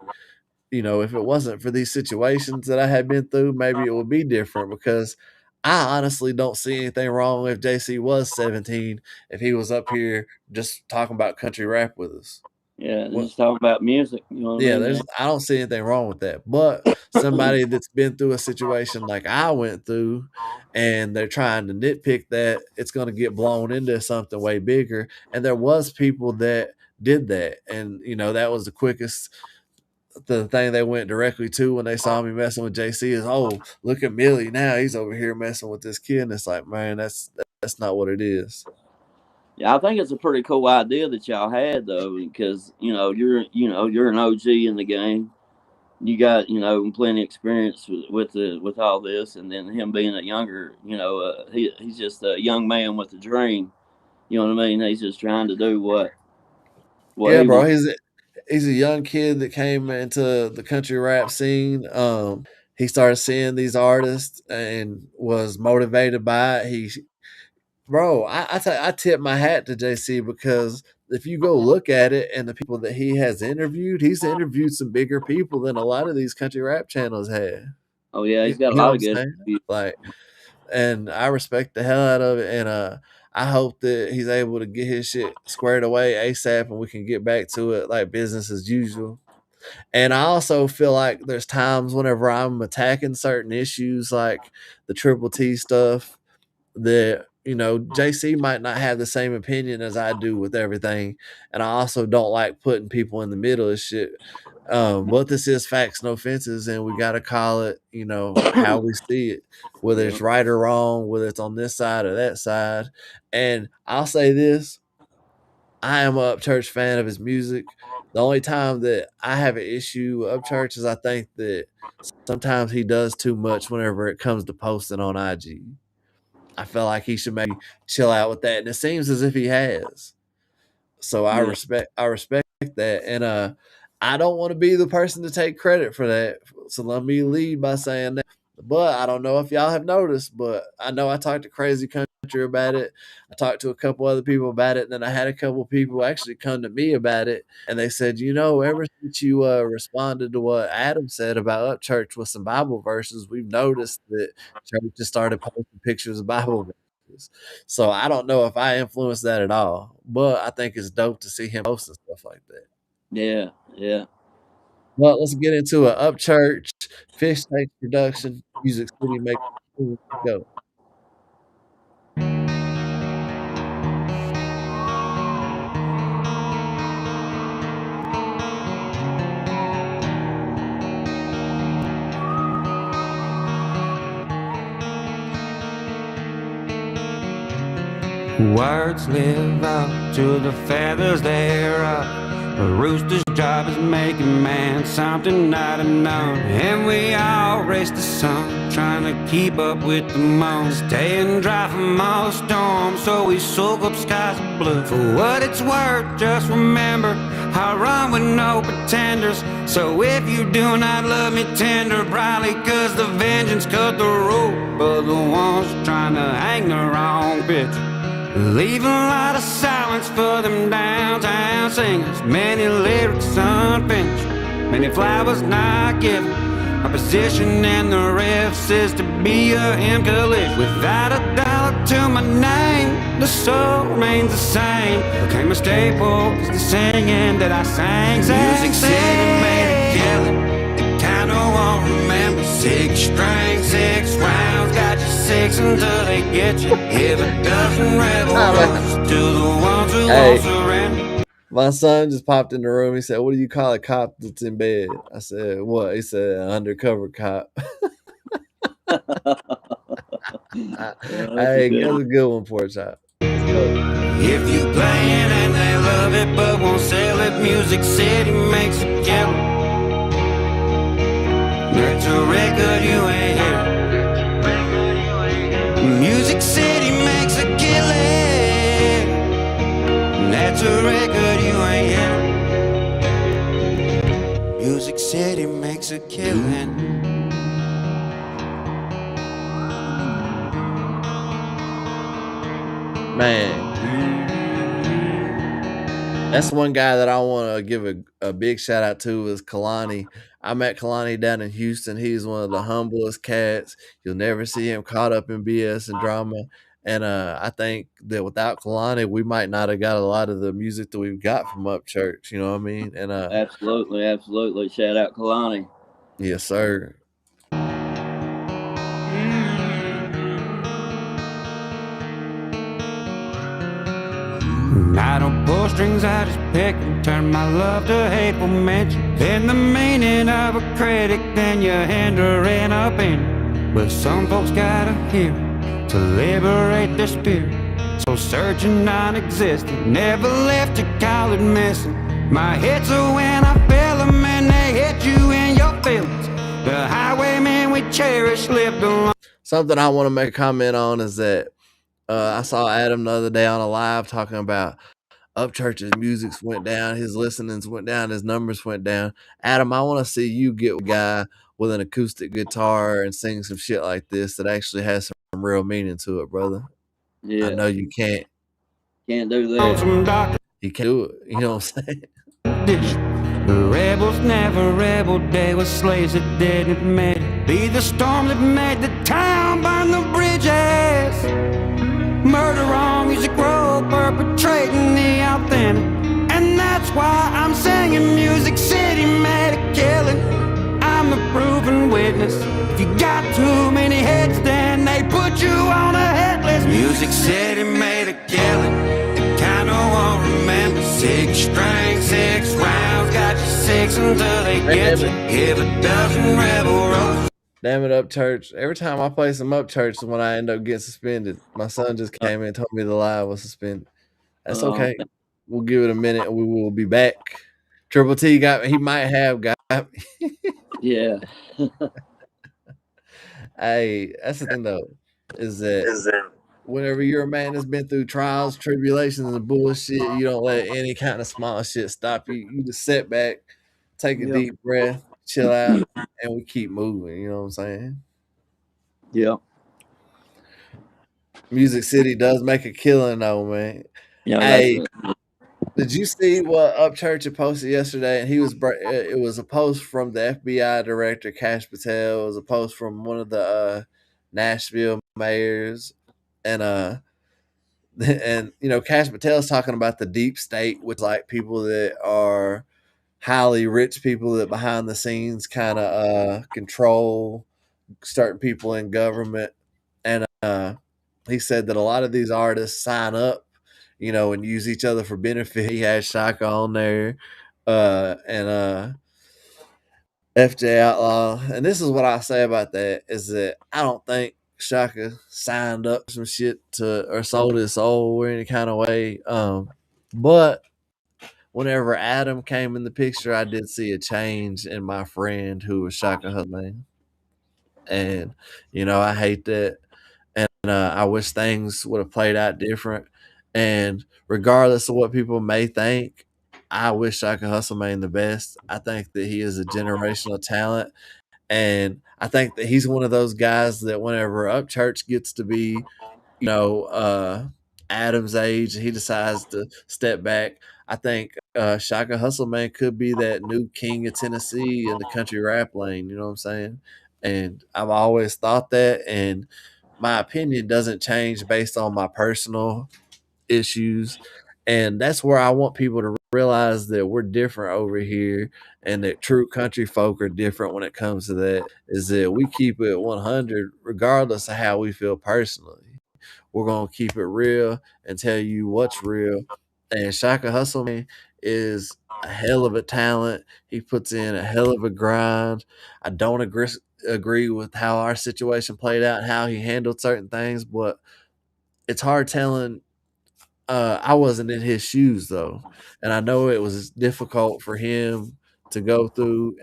if it wasn't for these situations that I had been through, maybe it would be different because I honestly don't see anything wrong if JC was 17 if he was up here just talking about country rap with us. Yeah, What? just talking about music. You know what I Yeah, mean? I don't see anything wrong with that. But somebody that's been through a situation like I went through and they're trying to nitpick that, it's going to get blown into something way bigger. And there was people that did that. And that was the thing they went directly to when they saw me messing with JC is, oh, look at Millie now. He's over here messing with this kid. And it's like, man, that's not what it is. Yeah, I think it's a pretty cool idea that y'all had though, because you're an OG in the game. You got plenty of experience with all this, and then him being a younger, he's just a young man with a dream. You know what I mean? He's just trying to do what Yeah, he bro. wants. He's a young kid that came into the country rap scene. He started seeing these artists and was motivated by it. Bro, I tip my hat to JC because if you go look at it and the people that he has interviewed, he's interviewed some bigger people than a lot of these country rap channels have. Oh yeah, You, he's got a you know lot what of I'm good. saying? Like, and I respect the hell out of it. And I hope that he's able to get his shit squared away ASAP and we can get back to it like business as usual. And I also feel like there's times whenever I'm attacking certain issues like the Triple T stuff that JC might not have the same opinion as I do with everything, and I also don't like putting people in the middle of shit. But this is facts, no fences, and we gotta call it, how we see it, whether Yeah. it's right or wrong, whether it's on this side or that side. And I'll say this: I am a Upchurch fan of his music. The only time that I have an issue with Upchurch is I think that sometimes he does too much whenever it comes to posting on IG. I feel like he should maybe chill out with that, and it seems as if he has. So Yeah. I respect that, and I don't want to be the person to take credit for that. So let me lead by saying that. But I don't know if y'all have noticed, but I know I talked to Crazy Country about it. I talked to a couple other people about it, and then I had a couple people actually come to me about it, and they said, ever since you responded to what Adam said about Upchurch with some Bible verses, we've noticed that church just started posting pictures of Bible verses. So I don't know if I influenced that at all, but I think it's dope to see him posting stuff like that. Yeah. Yeah. Well, let's get into a Upchurch Fish Tank production, Music City make go. Words live up to the feathers thereof. A rooster's job is making man something not unknown. And we all race the sun, trying to keep up with the moon. Staying dry from all storms, so we soak up skies of blue. For what it's worth, just remember, I run with no pretenders. So if you do not love me tender, probably cause the vengeance cut the rope of the ones trying to hang the wrong picture. Leaving a lot of silence for them downtown singers. Many lyrics unfinished, many flowers not given. Our position in the riffs is to be a hymn collision. Without a dollar to my name, the soul remains the same. Became a staple, cause the singing that I sang. Music City made a killing, the kind of won't remember. 6 strings, 6 rounds, got you 6 until they get you. If it doesn't rebel, to the ones who won't surrender. My son just popped in the room. He said, "What do you call a cop that's in bed?" I said, "What?" He said, "An undercover cop." Hey, that's a good one, Pork Chop. If you playing and they love it but won't sell it, Music City makes a killing. That's a record you ain't heard. Music City makes a killing. That's a record you ain't heard. Music City makes a killing. Man, that's one guy that I want to give a big shout out to is Kalani. I met Kalani down in Houston. He's one of the humblest cats. You'll never see him caught up in BS and drama. And I think that without Kalani, we might not have got a lot of the music that we've got from Upchurch. You know what I mean? And Absolutely, absolutely. Shout out Kalani. yes, sir. I don't pull strings, I just pick and turn my love to hateful mentions. In the meaning of a critic, then you're hindering opinion. But some folks gotta hear it to liberate their spirit. So searching non-existent, never left to call it missing. My hits are when I feel them and they hit you in your feelings. The highwaymen we cherish lived alone. Something I want to make a comment on is that I saw Adam the other day on a live talking about Upchurch's music went down, his listenings went down, his numbers went down. Adam, I want to see you get a guy with an acoustic guitar and sing some shit like this that actually has some real meaning to it, brother. Yeah. I know you can't. Can't do that. You can't do it. You know what I'm saying? The rebels never rebelled, they were slaves that didn't admit it. Be the storm that made the town burn the bridges. Murder on Music Row, perpetrating the authentic. And that's why I'm singing Music City made a killing. I'm the proven witness. If you got too many heads, then they put you on a hit list. Music City made a killing. The kind of won't remember. 6 strings, 6 rounds, got you 6 until they get you. Give a dozen rebel roads. Damn it, Upchurch. Every time I play some Upchurch, when I end up getting suspended, my son just came in and told me the live was suspended. That's okay. We'll give it a minute and we will be back. Triple T he might have got me. Yeah. Hey, that's the thing though, is that whenever you're a man that's been through trials, tribulations, and bullshit, you don't let any kind of small shit stop you. You just sit back, take a deep breath, chill out, and we keep moving. You know what I'm saying? Yeah. Music City does make a killing though, man. Yeah. Hey, did you see what Upchurch had posted yesterday? And it was a post from the FBI director Cash Patel. It was a post from one of the Nashville mayors, and and Cash Patel's talking about the deep state, which like people that are highly rich people that behind the scenes kind of control certain people in government, and he said that a lot of these artists sign up, and use each other for benefit. He had Shaka on there, and FJ Outlaw. And this is what I say about that is that I don't think Shaka signed up some shit or sold his soul in any kind of way. But whenever Adam came in the picture, I did see a change in my friend who was Shaka Hutman. And, I hate that. And I wish things would have played out different. And regardless of what people may think, I wish Shaka Hustlemane the best. I think that he is a generational talent. And I think that he's one of those guys that whenever Upchurch gets to be, Adam's age, he decides to step back. I think Shaka Hustlemane could be that new king of Tennessee in the country rap lane. You know what I'm saying? And I've always thought that. And my opinion doesn't change based on my personal issues. And that's where I want people to realize that we're different over here and that true country folk are different when it comes to that, is that we keep it 100 regardless of how we feel personally. We're going to keep it real and tell you what's real. And Shaka Hustleman is a hell of a talent. He puts in a hell of a grind. I don't agree with how our situation played out and how he handled certain things, but it's hard telling. I wasn't in his shoes though, and I know it was difficult for him to go through,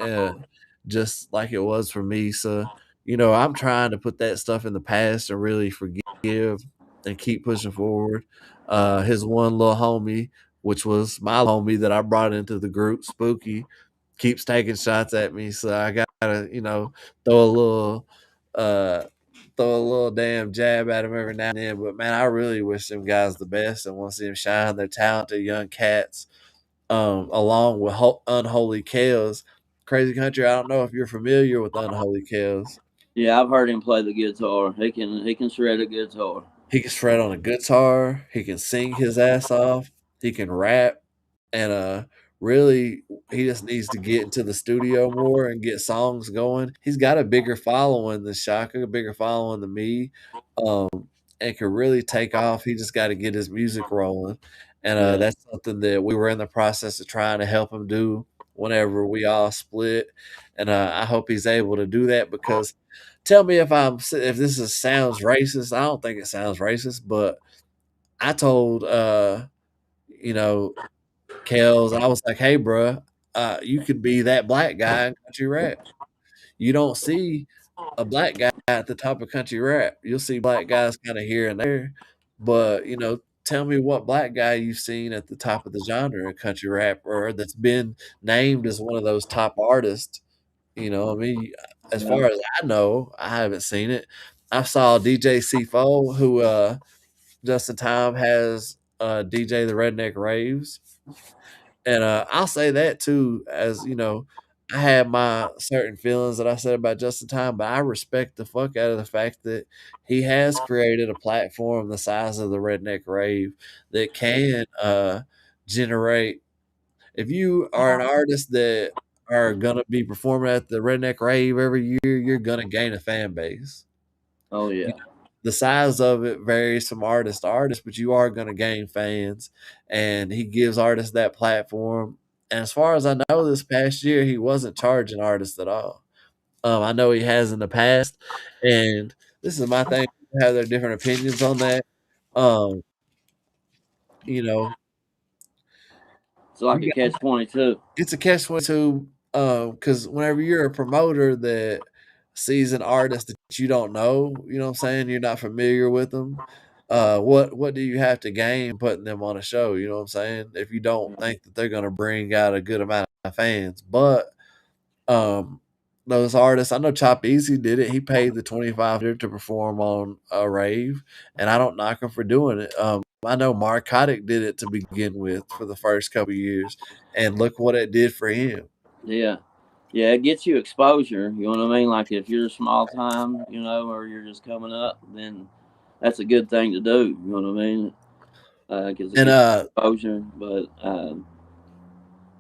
just like it was for me. So, I'm trying to put that stuff in the past and really forgive and keep pushing forward. His one little homie, which was my homie that I brought into the group, Spooky, keeps taking shots at me. So I gotta, throw a little, throw a little damn jab at him every now and then. But man, I really wish them guys the best and want to see them shine. They're talented young cats, along with Unholy Chaos. Crazy Country. I don't know if you're familiar with Unholy Chaos. Yeah, I've heard him play the guitar. He can shred a guitar. He can shred on a guitar. He can sing his ass off. He can rap, and really, he just needs to get into the studio more and get songs going. He's got a bigger following than Shaka, a bigger following than me, um, and can really take off. He just got to get his music rolling, and Yeah. that's something that we were in the process of trying to help him do whenever we all split, and I hope he's able to do that because tell me if this sounds racist. I don't think it sounds racist, but I told you know, Kels, I was like, "Hey, bro, you could be that black guy in country rap. You don't see a black guy at the top of country rap. You'll see black guys kind of here and there, but tell me what black guy you've seen at the top of the genre in country rap, or that's been named as one of those top artists. I mean, as Yeah. far as I know, I haven't seen it. I saw DJ C4, who just in time has DJ the Redneck Raves. And I'll say that too, as I had my certain feelings that I said about Justin Time, but I respect the fuck out of the fact that he has created a platform the size of the Redneck Rave that can generate. If you are an artist that are gonna be performing at the Redneck Rave every year, you're gonna gain a fan base. Oh You yeah. know, the size of it varies from artist to artist, but you are gonna gain fans, and he gives artists that platform. And as far as I know, this past year he wasn't charging artists at all. I know he has in the past, and this is my thing. People have their different opinions on that. Um, you know, It's like you a catch 22. it's a catch-22, because whenever you're a promoter that sees an artist that you don't know, you know what I'm saying, you're not familiar with them, what do you have to gain putting them on a show, you know what I'm saying, if you don't think that they're gonna bring out a good amount of fans? But, um, those artists, I know Chop Easy did it, he paid the 2500 to perform on a rave, and I don't knock him for doing it. I know Marcotic did it to begin with for the first couple years, and look what it did for him. Yeah. Yeah, it gets you exposure. You know what I mean? Like if you're small time, or you're just coming up, then that's a good thing to do. You know what I mean? Because it And gets exposure. But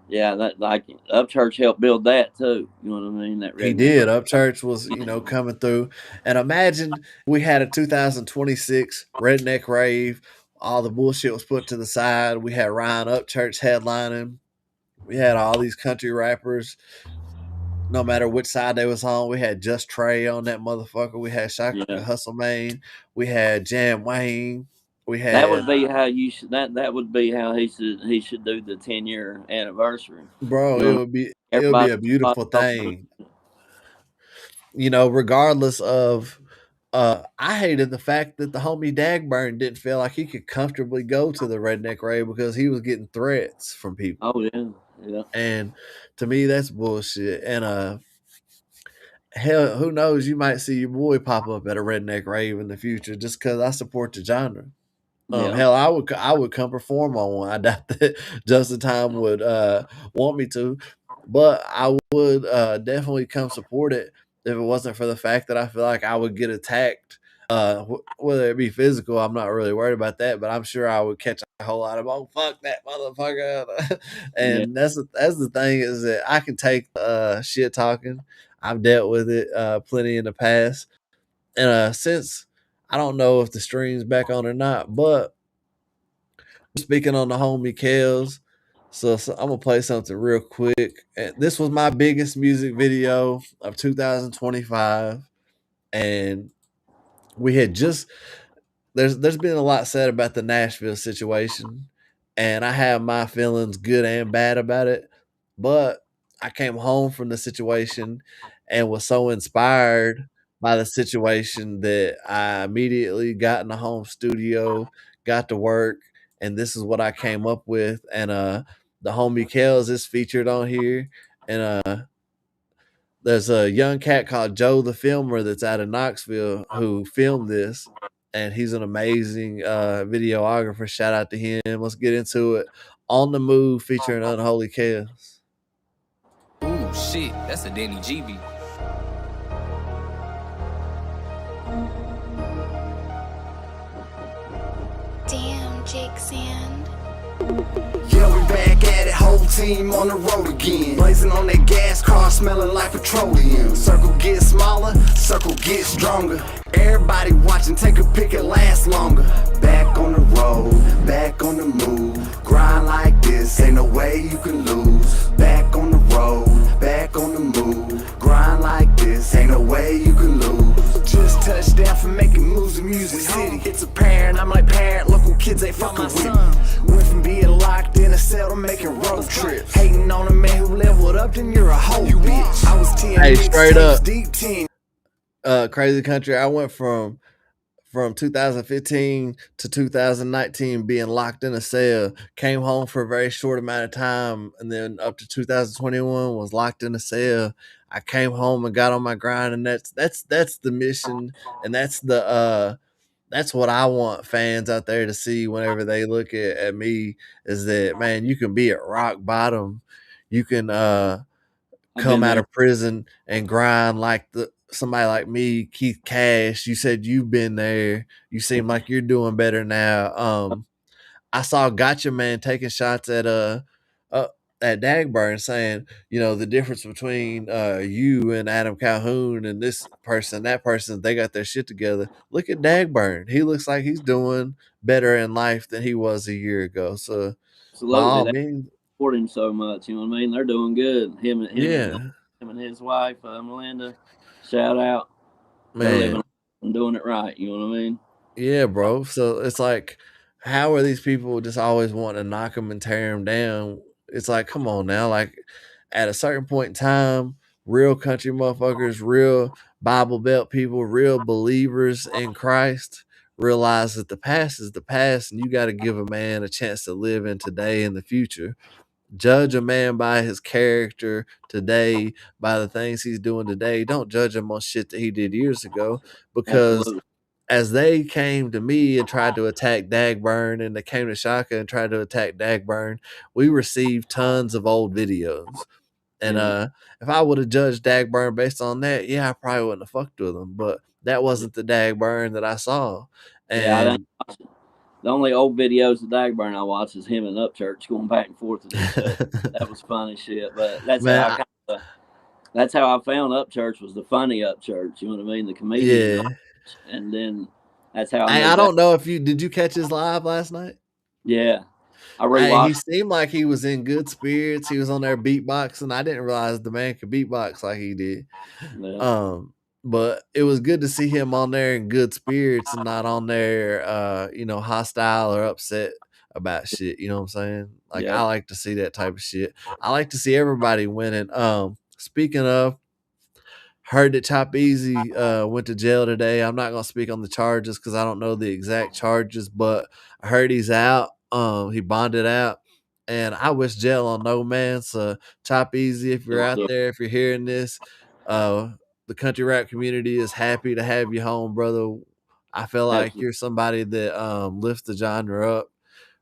yeah, that like Upchurch helped build that too. You know what I mean? That he redneck. did. Upchurch was, coming through. And imagine we had a 2026 Redneck Rave. All the bullshit was put to the side. We had Ryan Upchurch headlining. We had all these country rappers. No matter which side they was on, we had Just Trey on that motherfucker. We had Shaka Yeah, Hustle Main. We had Jam Wayne. We that would had be how you should. That would be how he should do the 10-year anniversary. bro. You It know, would be it would be everybody. a beautiful thing. Regardless of I hated the fact that the homie Dagburn didn't feel like he could comfortably go to the Redneck Rave because he was getting threats from people. Oh yeah, yeah, And to me that's bullshit. And hell, who knows, you might see your boy pop up at a Redneck Rave in the future just because I support the genre. yeah, Hell, I would come perform on one. I doubt that Justin Time would want me to, but I would definitely come support it if it wasn't for the fact that I feel like I would get attacked. Whether it be physical, I'm not really worried about that, but I'm sure I would catch a whole lot of "oh fuck that motherfucker," yeah. and that's the thing is that I can take shit talking. I've dealt with it plenty in the past, and since I don't know if the stream's back on or not, but speaking on the homie Kels, so I'm gonna play something real quick. And this was my biggest music video of 2025, and we had just there's been a lot said about the Nashville situation, and I have my feelings, good and bad, about it. But I came home from the situation and was so inspired by the situation that I immediately got in the home studio, got to work, and this is what I came up with. And the homie Kels is featured on here, and there's a young cat called Joe the Filmer that's out of Knoxville who filmed this, and he's an amazing videographer. Shout out to him. Let's get into it. On the Move featuring Unholy Chaos. shit, that's a Danny G beat. Damn, Jake Sand. Yeah, we back at it, whole team on the road again. Blazing on that gas car, smelling like petroleum. Circle gets smaller, circle gets stronger. Everybody watching, take a pic, it lasts longer. Back on the road, back on the move. Grind like this, ain't no way you can lose. Back on the road, back on the move. Grind like this, ain't no way you can lose. Just touched down for making moves in Music City. It's apparent, I'm like parent, local kids ain't fucking with me. Went from being locked in a cell to making road trips. Hating on a man who leveled up, then you're a whole bitch. I was 10 Hey, straight up. deep 10. Crazy Country, I went from 2015 to 2019 being locked in a cell, came home for a very short amount of time, and then up to 2021 was locked in a cell. I came home and got on my grind, and that's the mission, and that's what I want fans out there to see whenever they look at me, is that, man, you can be at rock bottom, you can come out of prison and grind like somebody like me, Keith Cash. You said you've been there. You seem like you're doing better now. I saw Gotcha Man taking shots at Dagburn, saying, you know, the difference between you and Adam Calhoun and this person, that person, they got their shit together. Look at Dagburn. He looks like he's doing better in life than he was a year ago. So by all means, support him so much, you know what I mean? They're doing good. Him and his wife, Melinda. Shout out. Man. They're living and doing it right, you know what I mean? Yeah, bro. So it's like, how are these people just always wanting to knock them and tear them down? It's like, come on now. Like, at a certain point in time, real country motherfuckers, real Bible Belt people, real believers in Christ realize that the past is the past, and you got to give a man a chance to live in today and the future. Judge a man by his character today, by the things he's doing today. Don't judge him on shit that he did years ago, because Absolutely. as they came to me and tried to attack Dagburn, and they came to Shaka and tried to attack Dagburn, we received tons of old videos. And if I would have judged Dagburn based on that, yeah, I probably wouldn't have fucked with him. But that wasn't the Dagburn that I saw. And the only old videos of Dagburn I watched is him and Upchurch going back and forth with each other. That was funny shit. But that's that's how I found Upchurch, was the funny Upchurch. You know what I mean? The comedian. Yeah. And then that's how I don't know if did you catch his live last night? Yeah. I rewatched. He seemed like he was in good spirits. He was on there beatboxing. I didn't realize the man could beatbox like he did. Yeah. But it was good to see him on there in good spirits and not on there, hostile or upset about shit. You know what I'm saying? Like, I like to see that type of shit. I like to see everybody winning. Speaking of, heard that Chop Easy went to jail today. I'm not gonna speak on the charges because I don't know the exact charges, but I heard he's out. He bonded out, and I wish jail on no man. So Chop Easy, if you're out there, if you're hearing this, the country rap community is happy to have you home, brother. I feel like you're somebody that lifts the genre up,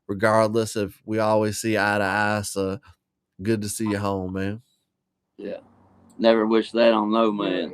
regardless if we always see eye to eye. So good to see you home, man. Yeah. Never wish that on no man.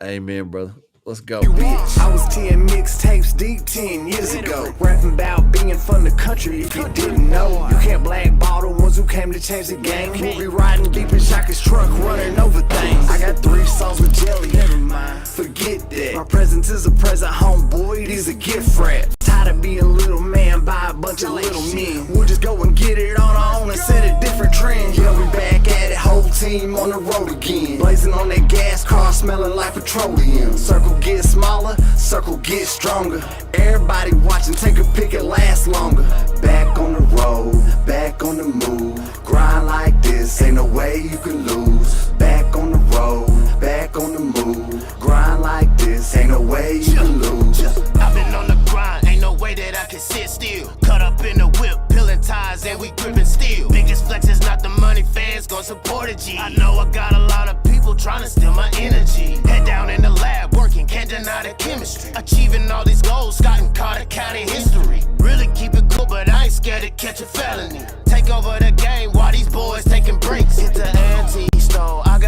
Amen, brother. Let's go. I was 10 mixtapes deep 10 years ago, rapping about being from the country. If you didn't know, you can't blackball the ones who came to change the game. We'll be riding deep in Shaka's truck, running over things. I got 3 songs with Jelly, never mind, forget that. My presence is a present, homeboy, it is a gift wrap. Tired of being little man by a bunch of little men. We'll just go and get it on our own and set a different trend. Yeah, we back at it, whole team on the road again. Blazing on that gas car, smelling like petroleum. Circle gets smaller, circle gets stronger. Everybody watching, take a pic, it lasts longer. Back on the road, back on the move. Grind like this, ain't no way you can lose. Back on the road, back on the move. Grind like this, ain't no way you can lose. I've been on the grind, ain't no way that I can sit still. Cut up in the whip, peeling tires and we gripping steel. Biggest flex is not the money, fans gon' support a G. I know I got a lot of people trying to steal my energy. Head down in the lab, working, can't deny the chemistry. Achieving all these goals, Scott and Carter County history. Really keep it cool, but I ain't scared to catch a felony. Take over the game while these boys taking breaks. Hit the anti-stone, I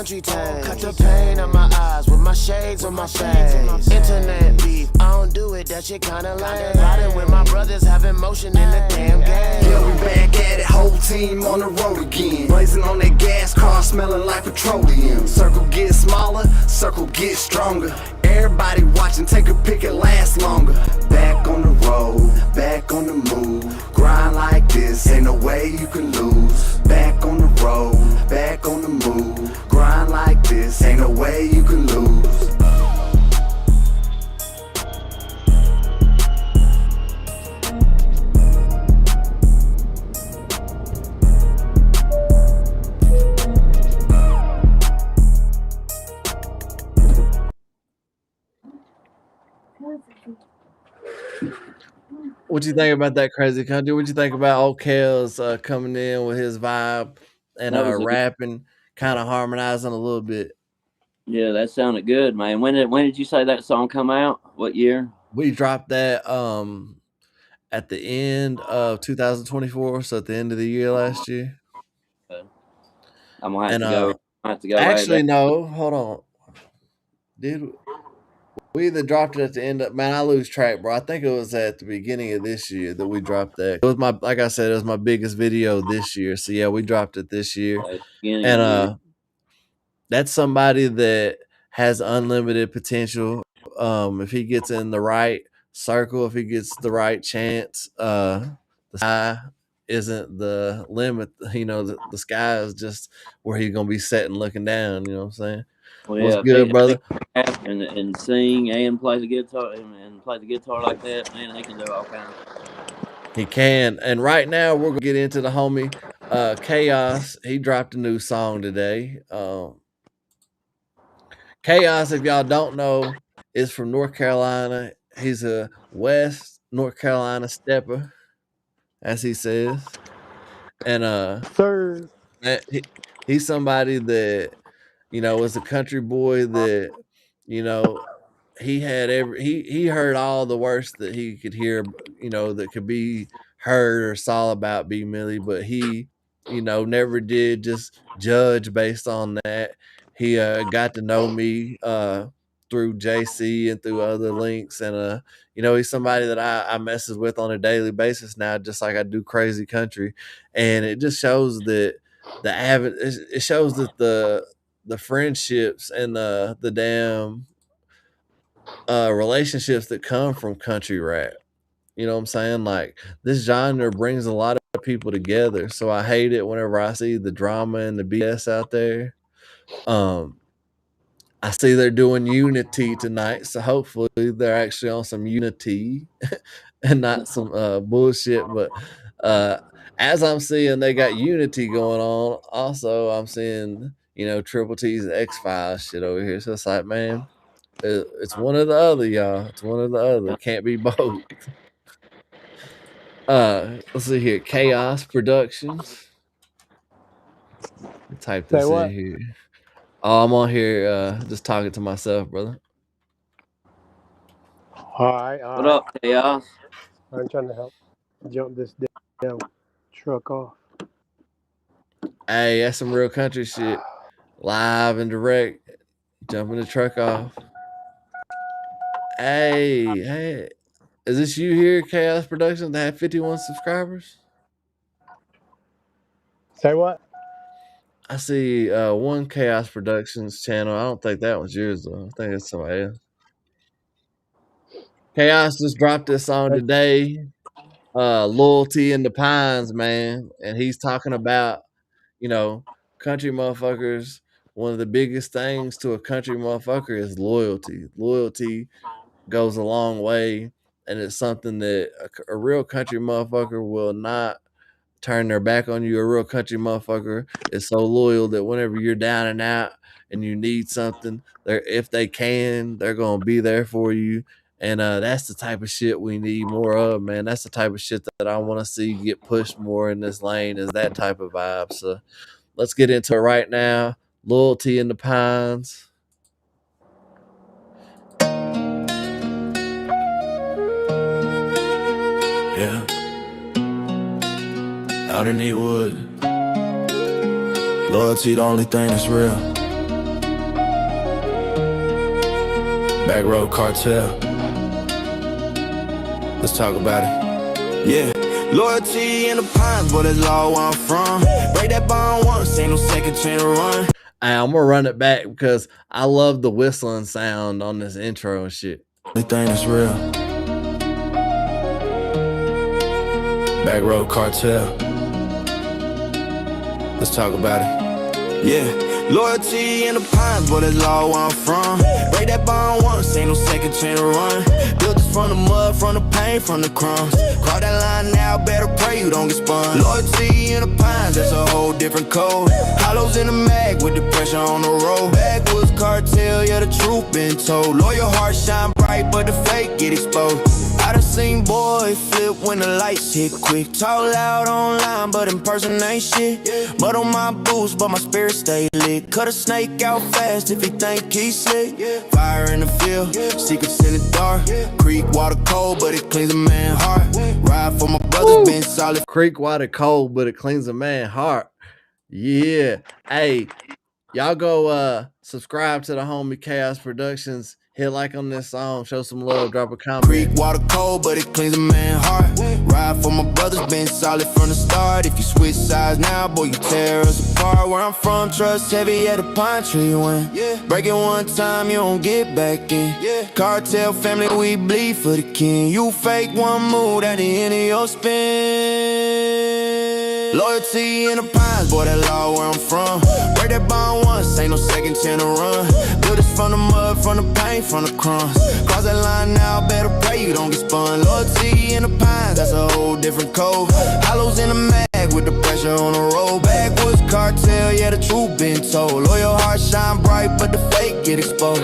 country taste. Cut the pain out my eyes with my shades on my face. Internet beef, I don't do it, that shit kinda lame. Riding with my brothers, having motion in the damn game. Yeah, we back at it, whole team on the road again. Blazing on that gas car, smelling like petroleum. Circle gets smaller, circle gets stronger. Everybody watching, take a pic, it lasts longer. Back on the road, back on the move. Grind like this, ain't no way you can lose. Back on the road, back on the move. Grind like this, ain't no way you can lose. What you think about that Crazy Country? What you think about old Kels coming in with his vibe and That was a rapping, kind of harmonizing a little bit? Yeah, that sounded good, man. When did you say that song come out? What year? We dropped that at the end of 2024, so at the end of the year last year. I'm gonna have And to go. I have to go. actually, no, hold on. Did we either dropped it at the end of, man, I lose track, bro. I think it was at the beginning of this year that we dropped that. It was my, like I said, it was my biggest video this year. So yeah, we dropped it this year. And that's somebody that has unlimited potential. If he gets in the right circle, if he gets the right chance, the sky isn't the limit. You know, the sky is just where he's gonna be sitting looking down. You know what I'm saying? Well, What's yeah, good, brother? Rap and sing and play the guitar and play the guitar like that, man, they can do all kinds. He can. And right now we're gonna get into the homie Chaos. He dropped a new song today. Chaos, if y'all don't know, is from North Carolina. He's a West North Carolina stepper, as he says. And Sir. he's somebody that, you know, was a country boy that, you know, he had he heard all the worst that he could hear, you know, that could be heard or saw about B Millie, but he, you know, never did just judge based on that. He got to know me through JC and through other links, and you know, he's somebody that I messes with on a daily basis now, just like I do Crazy Country. And it just shows that it shows that the friendships and the damn relationships that come from country rap. You know what I'm saying? Like, this genre brings a lot of people together. So I hate it whenever I see the drama and the BS out there. I see they're doing Unity tonight, so hopefully they're actually on some Unity and not some bullshit. But as I'm seeing they got Unity going on, also I'm seeing, you know, Triple T's X-Files shit over here. So it's like, man, it's one or the other, y'all. It's one or the other. It can't be both. Let's see here. Chaos Productions. Type this in here. Oh, I'm on here just talking to myself, brother. All right. What up, Chaos? I'm trying to help jump this damn truck off. Hey, that's some real country shit. Live and direct. Jumping the truck off. Hey. Is this you here, Chaos Productions, that have 51 subscribers? Say what? I see one Chaos Productions channel. I don't think that one's yours, though. I think it's somebody else. Chaos just dropped this song today. Loyalty in the Pines, man. And he's talking about, you know, country motherfuckers. One of the biggest things to a country motherfucker is loyalty. Loyalty goes a long way, and it's something that a real country motherfucker will not turn their back on you. A real country motherfucker is so loyal that whenever you're down and out and you need something, if they can, they're gonna be there for you. And that's the type of shit we need more of, man. That's the type of shit that I want to see get pushed more in this lane, is that type of vibe. So let's get into it right now. Loyalty in the Pines. Yeah. Out in Eatwood. Loyalty, the only thing that's real. Back road cartel. Let's talk about it. Yeah. Loyalty in the pines, but it's all where I'm from. Break that bond once, ain't no second chance to run. I'm gonna run it back because I love the whistling sound on this intro and shit. Only thing that's real. Back road cartel. Let's talk about it. Yeah. Loyalty in the pines, but it's all where I'm from. Break that bond once, ain't no second chance to run. Built this from the mud, from the pain, from the crumbs. Cross that line now, better pray you don't get spun. Loyalty in the pines, that's a whole different code. Hollows in the mag with the pressure on the road. Backwoods cartel, yeah, the truth been told. Loyal heart shine bright, but the fake get exposed. I done seen boys flip when the lights hit quick. Talk loud online, but in person ain't shit. Mud on my boots, but my spirit stay lit. Cut a snake out fast if he think he's slick. Fire in the field, secrets in the dark. Creek water cold, but it cleans a man's heart. Ride for my brothers, been solid. Creek water cold, but it cleans a man's heart. Yeah. Hey, y'all go subscribe to the homie Chaos Productions. Hit like on this song, show some love, drop a comment. Creek water cold, but it cleans a man's heart. Ride for my brothers, been solid from the start. If you switch sides now, boy, you tear us apart. Where I'm from, trust heavy at a pine tree when break it one time, you don't get back in. Cartel family, we bleed for the king. You fake one move at the end of your spin. Loyalty in the pines, boy, that law where I'm from. Break that bond once, ain't no second chance to run. Build this from the mud, from the pain, from the crumbs. Cross that line now, better pray you don't get spun. Loyalty in the pines, that's a whole different code. Hollows in the mag with the pressure on the road. Backwoods cartel, yeah, the truth been told. Loyal heart shine bright, but the fake get exposed.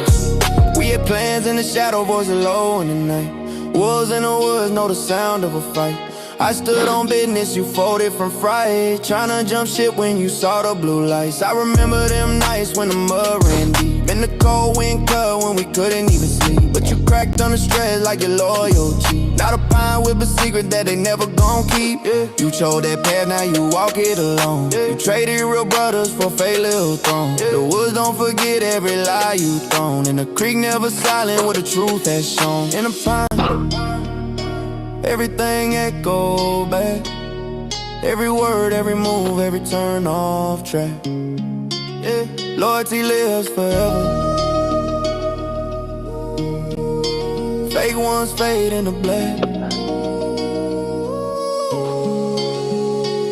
We had plans in the shadow, voice low in the night. Wolves in the woods know the sound of a fight. I stood on business, you folded from Friday. Tryna jump ship when you saw the blue lights. I remember them nights when the mud ran deep. In the cold wind cut when we couldn't even sleep. But you cracked on the stress like your loyalty. Not a pine with a secret that they never gon' keep. You chose that path, now you walk it alone. You traded real brothers for fake little throne. The woods don't forget every lie you thrown. And the creek never silent what the truth has shown. In the pine, everything echo back. Every word, every move, every turn off track. Yeah, loyalty lives forever. Fake ones fade into black.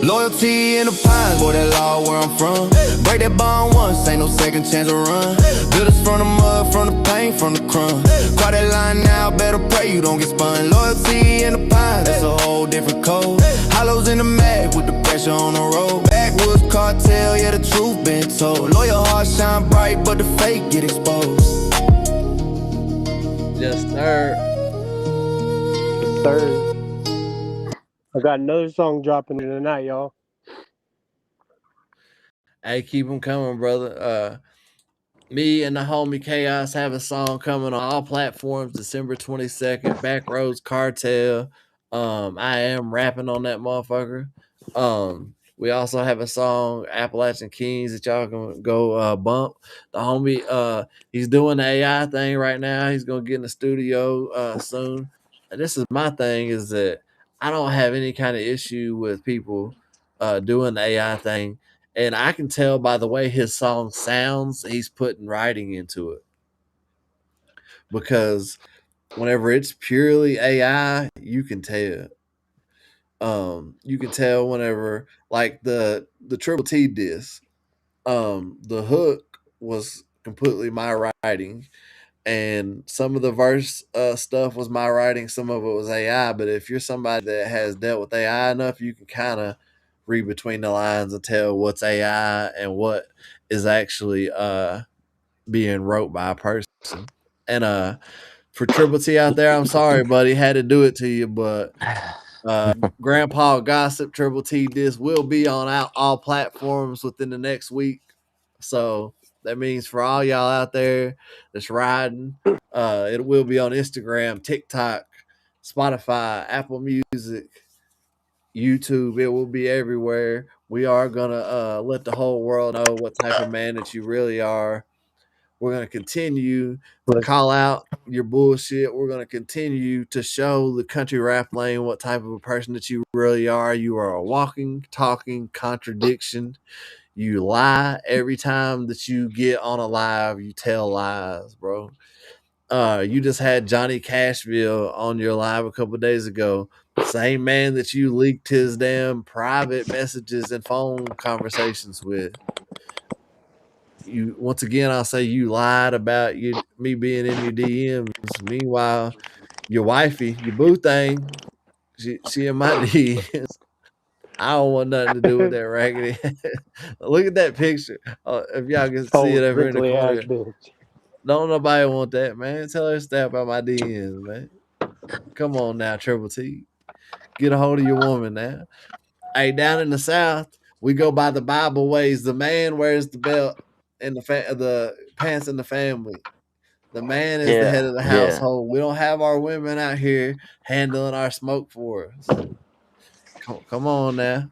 Loyalty in the pines, boy, that law where I'm from. Break that bond once, ain't no second chance to run. Build us from the mud, from the pain, from the crumbs. Cross that line now, better pray you don't get spun. Loyalty in the pines, that's a whole different code. Hollows in the mag with the pressure on the road. Backwoods cartel, yeah, the truth been told. Loyal heart shine bright, but the fake get exposed. Yes, sir. Third. I got another song dropping tonight, y'all. Hey, keep them coming, brother. Me and the homie Chaos have a song coming on all platforms December 22nd. Backroads Cartel. I am rapping on that motherfucker. We also have a song, Appalachian Kings, that y'all can go bump. The homie, he's doing the AI thing right now. He's gonna get in the studio soon. And this is my thing, is that I don't have any kind of issue with people doing the AI thing. And I can tell by the way his song sounds, he's putting writing into it. Because whenever it's purely AI, you can tell. You can tell whenever, like the Triple T disc, the hook was completely my writing, and some of the verse stuff was my writing, some of it was AI. But if you're somebody that has dealt with AI enough, you can kind of read between the lines and tell what's AI and what is actually being wrote by a person. And for Triple T out there, I'm sorry, buddy, had to do it to you, but Grandpa Gossip Triple T disc will be on all platforms within the next week. So that means for all y'all out there that's riding, it will be on Instagram, TikTok, Spotify, Apple Music, YouTube. It will be everywhere. We are gonna let the whole world know what type of man that you really are. We're going to continue to call out your bullshit. We're going to continue to show the country rap lane what type of a person that you really are. You are a walking, talking contradiction. You lie every time that you get on a live. You tell lies, bro. You just had Johnny Cashville on your live a couple days ago. Same man that you leaked his damn private messages and phone conversations with. You once again, I'll say you lied about me being in your DMs. Meanwhile, your wifey, your boo thing, she in my DMs. I don't want nothing to do with that raggedy. Look at that picture. If y'all can see it Old over in the wrinkly ass corner. bitch. Don't nobody want that, man. Tell her to stay up out my DMs, man. Come on now, Triple T. Get a hold of your woman now. Hey, down in the South, we go by the Bible ways. The man wears the belt and the pants in the family. The man is the head Yeah, of the yeah. household. We don't have our women out here handling our smoke for us. Come on now.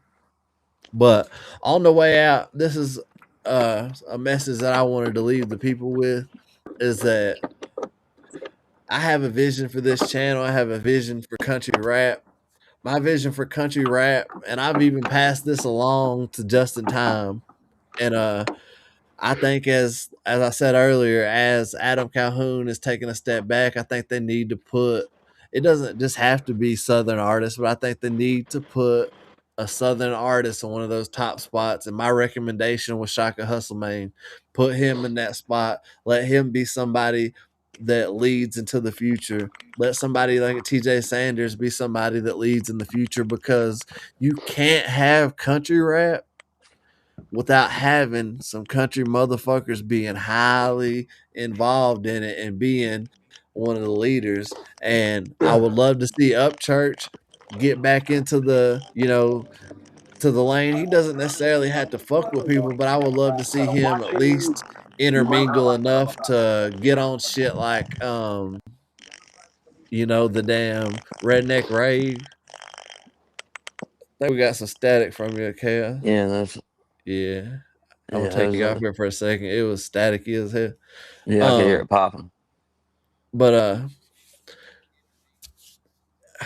But on the way out, this is a message that I wanted to leave the people with is that I have a vision for this channel. I have a vision for country rap. My vision for country rap, and I've even passed this along to Justin Time. And I think as I said earlier, as Adam Calhoun is taking a step back, I think they need to put it doesn't just have to be Southern artists, but I think they need to put a Southern artist in one of those top spots. And my recommendation was Shaka Hustlemane. Put him in that spot. Let him be somebody that leads into the future. Let somebody like TJ Sanders be somebody that leads in the future because you can't have country rap without having some country motherfuckers being highly involved in it and being one of the leaders. And I would love to see Upchurch get back into to the lane. He doesn't necessarily have to fuck with people, but I would love to see him at least intermingle enough to get on shit like the damn redneck rave. I think we got some static from you, Chaos. Yeah, that's Yeah. I'm gonna yeah, take you off here for a second. It was staticky as hell. yeah, I could hear it popping. But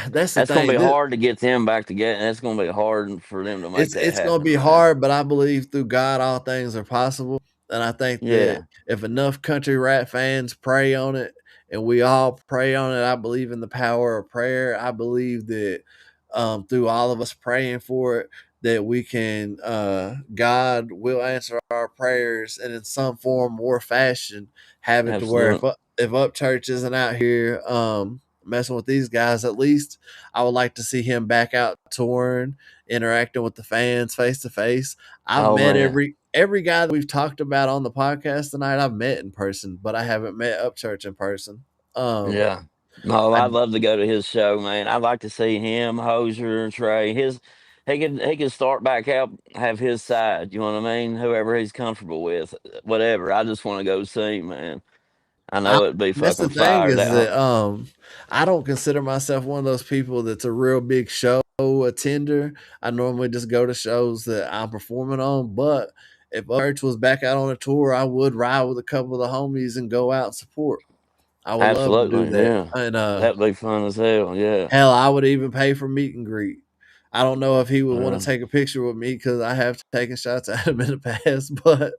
that's the That's gonna thing. be hard to get them back together. That's gonna be hard for them to make that It's gonna happen, be man. hard, but I believe through God all things are possible. And I think that Yeah, if enough country rap fans pray on it and we all pray on it, I believe in the power of prayer. I believe that through all of us praying for it, that we can God will answer our prayers and in some form or fashion have it to where absolutely. if Up Church isn't out here messing with these guys, at least I would like to see him back out touring, interacting with the fans face to face. I've Oh met man, every guy that we've talked about on the podcast tonight. I've met in person, but I haven't met Upchurch in person. Um, yeah. No, I I'd love to go to his show, man. I'd like to see him, Hosier, and Trey. He could start back out, have his side. You know what I mean? Whoever he's comfortable with, whatever. I just want to go see him, man. I I know it'd be that's the fucking thing fire. is That that I don't consider myself one of those people that's a real big show attender. I normally just go to shows that I'm performing on, but if Church was back out on a tour, I would ride with a couple of the homies and go out and support. I would love to do absolutely, that. yeah. And That'd be fun as hell. Yeah, hell, I would even pay for meet and greet. I don't know if he would want yeah, to take a picture with me because I have taken shots at him in the past, but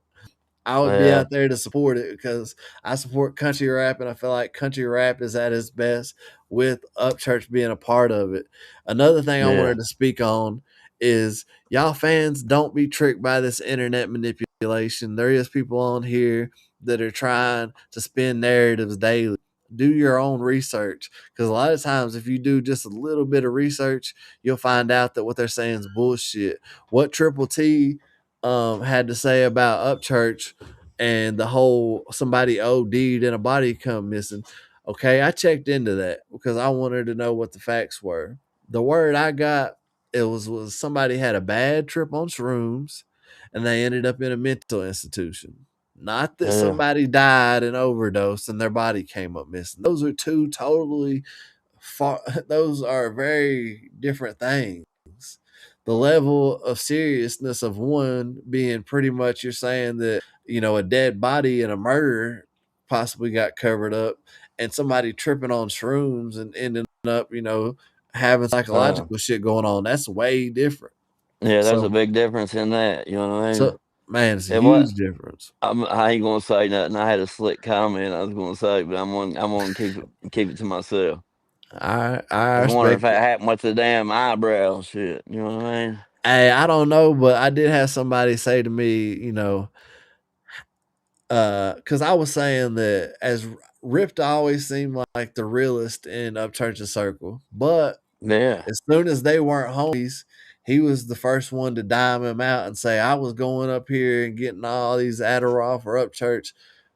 I would be yeah, out there to support it because I support country rap and I feel like country rap is at its best with Upchurch being a part of it. Another thing I yeah. wanted to speak on is y'all fans don't be tricked by this internet manipulation. There is people on here that are trying to spin narratives daily. Do your own research because a lot of times if you do just a little bit of research, you'll find out that what they're saying is bullshit. What Triple T had to say about Upchurch and the whole somebody OD'd and a body come missing. Okay, I checked into that because I wanted to know what the facts were. The word I got was somebody had a bad trip on shrooms and they ended up in a mental institution. Not that Yeah, somebody died and overdosed and their body came up missing. Those are two totally far. Those are very different things. The level of seriousness of one being pretty much you're saying that a dead body and a murder possibly got covered up, and somebody tripping on shrooms and ending up, having psychological shit going on. That's way different. Yeah, there's a So, big difference in that. You know what I mean? man, it's a Yeah, what? huge difference. I ain't gonna say nothing. I had a slick comment I was gonna say, but I'm gonna keep it to myself. I I was wondering if respect that it. happened with the damn eyebrow shit. You know what I mean? Hey, I don't know, but I did have somebody say to me, because I was saying that as Ripped always seemed like the realest in Upchurch's circle, but Yeah, as soon as they weren't homies, he was the first one to dime him out and say, I was going up here and getting all these Adderall for Upchurch.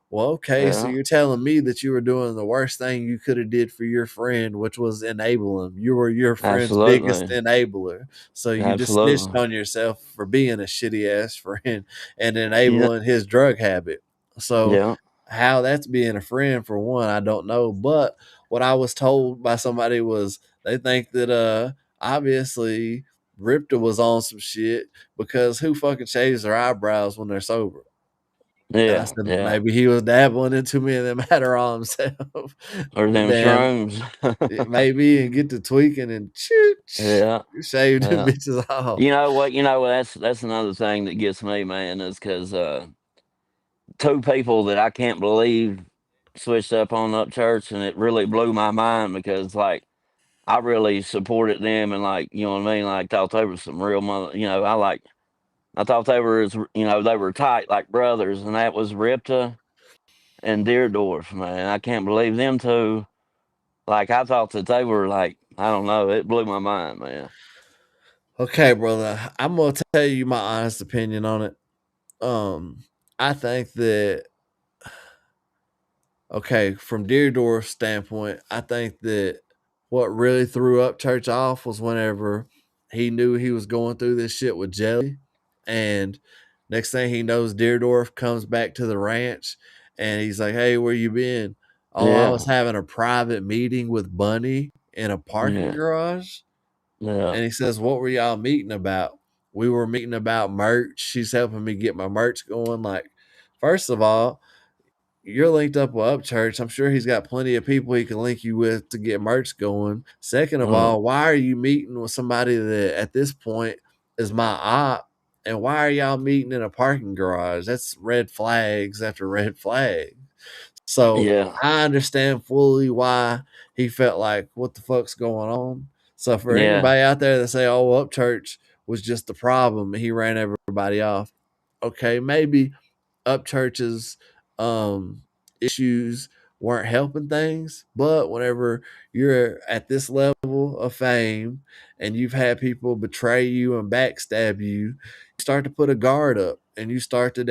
Well, okay, so yeah, you're telling me that you were doing the worst thing you could have did for your friend, which was enable him. You were your friend's biggest absolutely, enabler. So you just snitched absolutely. on yourself for being a shitty ass friend and Yeah, enabling his drug habit. So yeah, how that's being a friend for one, I don't know. But what I was told by somebody was they think that obviously Ripta was on some shit because who fucking shaves their eyebrows when they're sober? And I yeah, said yeah. maybe he was dabbling in too many of them Adderall himself. Or But them then shrooms. maybe and get to tweaking and Yeah, shave them yeah. bitches off. You know what? You know what? That's another thing that gets me, man, is because two people that I can't believe switched up on Up Church, and it really blew my mind because like I really supported them and like you know what I mean. Like thought they were some real mother. You know, I thought they were they were tight like brothers, and that was Ripta and Deerdorf. Man, I can't believe them two. Like I thought that they were like I don't know. It blew my mind, man. Okay, brother. I'm gonna tell you my honest opinion on it. I think that okay, from Deerdorf's standpoint, I think that what really threw up Church off was whenever he knew he was going through this shit with Jelly, and next thing he knows, Deerdorf comes back to the ranch, and he's like, "Hey, where you been?" Oh, I was Yeah, having a private meeting with Bunny in a parking yeah, garage, yeah, and he says, "What were y'all meeting about?" We were meeting about merch. She's helping me get my merch going. Like, first of all, you're linked up with Upchurch. I'm sure he's got plenty of people he can link you with to get merch going. Second of mm, all, why are you meeting with somebody that at this point is my op? And why are y'all meeting in a parking garage? That's red flags after red flag. So yeah, I understand fully why he felt like, what the fuck's going on? So for yeah, anybody out there that say, oh, Upchurch was just the problem and he ran everybody off, okay, maybe Upchurch's issues weren't helping things, but whenever you're at this level of fame and you've had people betray you and backstab you, you start to put a guard up and you start to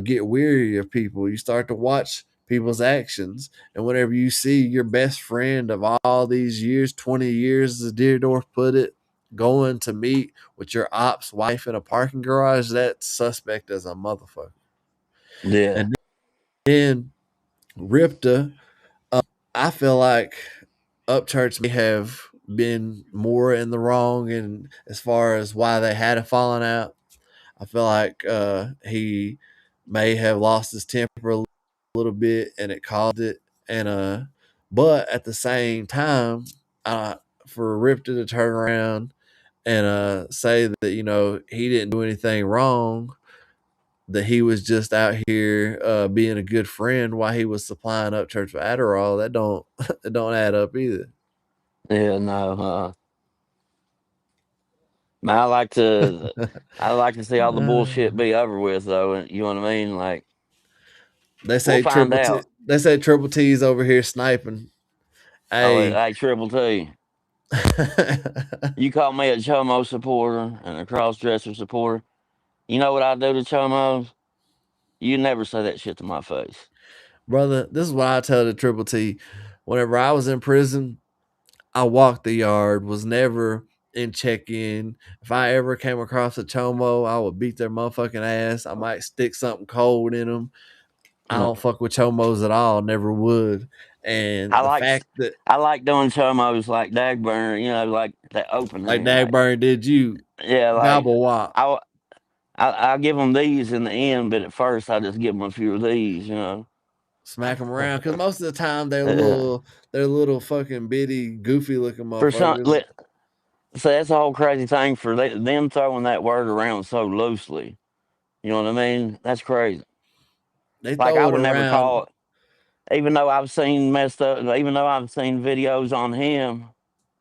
get weary of people. You start to watch people's actions, and whenever you see your best friend of all these years, 20 years, as Deerdorf put it, going to meet with your op's wife in a parking garage, that's suspect as a motherfucker. yeah, And then Ripta, I feel like Upchurch may have been more in the wrong, and as far as why they had a falling out, I feel like he may have lost his temper a little bit, and it caused it. And but at the same time, uh, for Ripta to turn around and say that he didn't do anything wrong, that he was just out here being a good friend while he was supplying up church with Adderall, that don't it don't add up either. yeah. No, man, I like to see all the bullshit be over with though, and you know what I mean. Like they we'll say find triple T. out. They say triple T's over here sniping. Oh, Hey, hey, Triple T, you call me a Chomo supporter and a cross dresser supporter. You know what I do to Chomos? You never say that shit to my face. brother, this is what I tell the triple T. Whenever I was in prison, I walked the yard, was never in check in. If I ever came across a chomo, I would beat their motherfucking ass. I might stick something cold in them. I Uh, don't fuck with chomos at all, never would. And I the like fact that I like doing Chomos like Dagburn, you know, like that like opening, like Dagburn did you, yeah, like gobble wop. I I give them these in the end, but at first I just give them a few of these, you know. Smack them around because most of the time they're little fucking bitty, goofy looking For some, motherfuckers. so that's the whole crazy thing for them throwing that word around so loosely. You know what I mean? That's crazy. They Like throw I it would never around, call it, even though I've seen messed up, even though I've seen videos on him,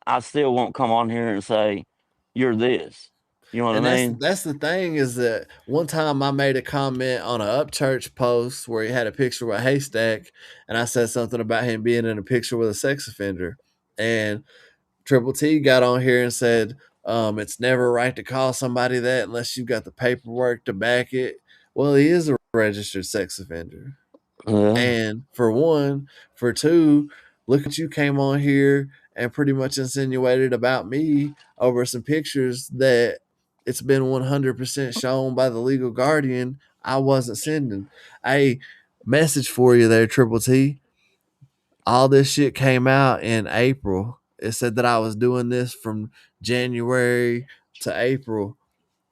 I still won't come on here and say you're this. You know what and I mean? that's the thing is that one time I made a comment on a Upchurch post where he had a picture with a haystack, and I said something about him being in a picture with a sex offender, and Triple T got on here and said, it's never right to call somebody that unless you've got the paperwork to back it. Well, he is a registered sex offender. Yeah. And for one, for two, look at you came on here and pretty much insinuated about me over some pictures that it's been 100% shown by the legal guardian I wasn't sending. A message for you there, Triple T. All this shit came out in April. It said that I was doing this from January to April.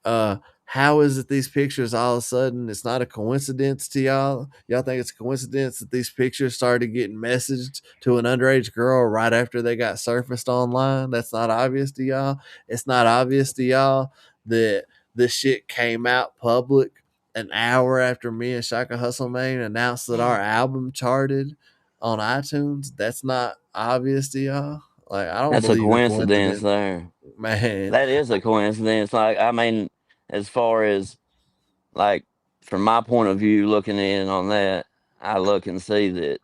uh how is it these pictures all of a sudden it's not a coincidence to y'all think it's a coincidence that these pictures started getting messaged to an underage girl right after they got surfaced online? That's not obvious to y'all. It's not obvious to y'all that this shit came out public an hour after me and Shaka Hustle Main announced that our album charted on iTunes. That's not obvious to y'all. Like, I don't That's a believe in coincidence coincidence, there. man. That is a coincidence. Like, I mean, as far as like from my point of view, looking in on that, I look and see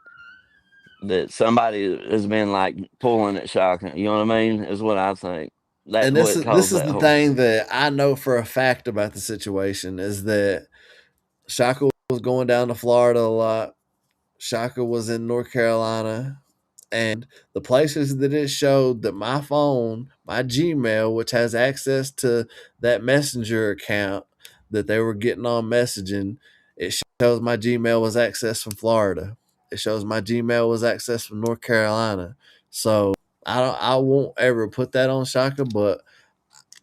that somebody has been like pulling at Shaka. You know what I mean? Is what I think. That's And what this caused is that the whole. thing that I know for a fact about the situation is that Shaka was going down to Florida a lot. Shaka was in North Carolina, and the places that it showed that my phone, my Gmail, which has access to that messenger account that they were getting on messaging, it shows my Gmail was accessed from Florida. It shows my Gmail was accessed from North Carolina. So I won't ever put that on Shaka, but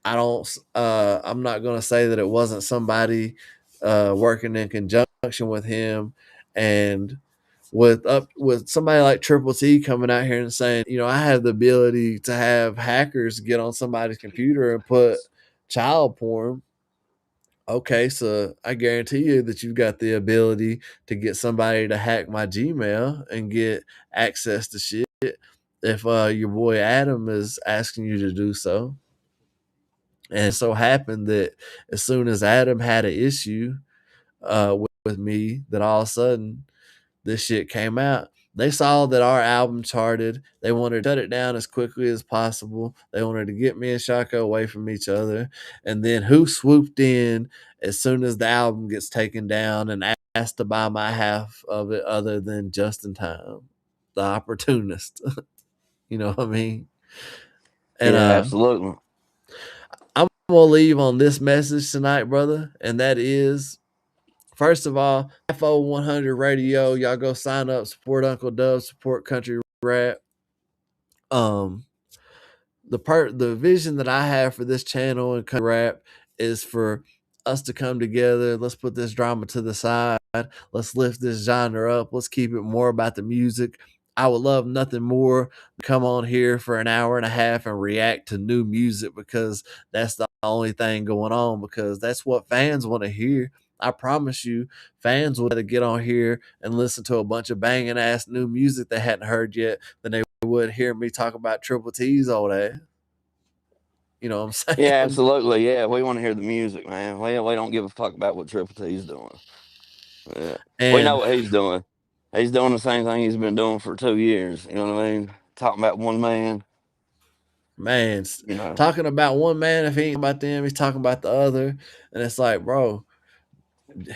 I'm not gonna say that it wasn't somebody working in conjunction with him. And with somebody like Triple T coming out here and saying, I have the ability to have hackers get on somebody's computer and put child porn. Okay, so I guarantee you that you've got the ability to get somebody to hack my Gmail and get access to shit if your boy Adam is asking you to do so. And it so happened that as soon as Adam had an issue with me, that all of a sudden this shit came out. They saw that our album charted. They wanted to shut it down as quickly as possible. They wanted to get me and Shaka away from each other. And then who swooped in as soon as the album gets taken down and asked to buy my half of it other than Just in Time, the opportunist. You know what I mean? And Yeah, absolutely. I'm gonna leave on this message tonight, brother, and that is, first of all, FO 100 Radio, y'all go sign up, support Uncle Dub, support country rap. Um, the vision that I have for this channel and country rap is for us to come together. Let's put this drama to the side. Let's lift this genre up. Let's keep it more about the music. I would love nothing more to come on here for an hour and a half and react to new music, because that's the only thing going on, because that's what fans want to hear. I promise you, fans would rather get on here and listen to a bunch of banging ass new music they hadn't heard yet than they would hear me talk about Triple T's old ass. You know what I'm Yeah, saying? absolutely. Yeah, we want to hear the music, man. We don't give a fuck about what Triple T's doing. Yeah. We know And what he's doing. He's doing the same thing he's been doing for 2 years. You know what I mean? Talking about one man. man, You know. talking about one man, if he ain't about them, he's talking about the other. And it's like, bro,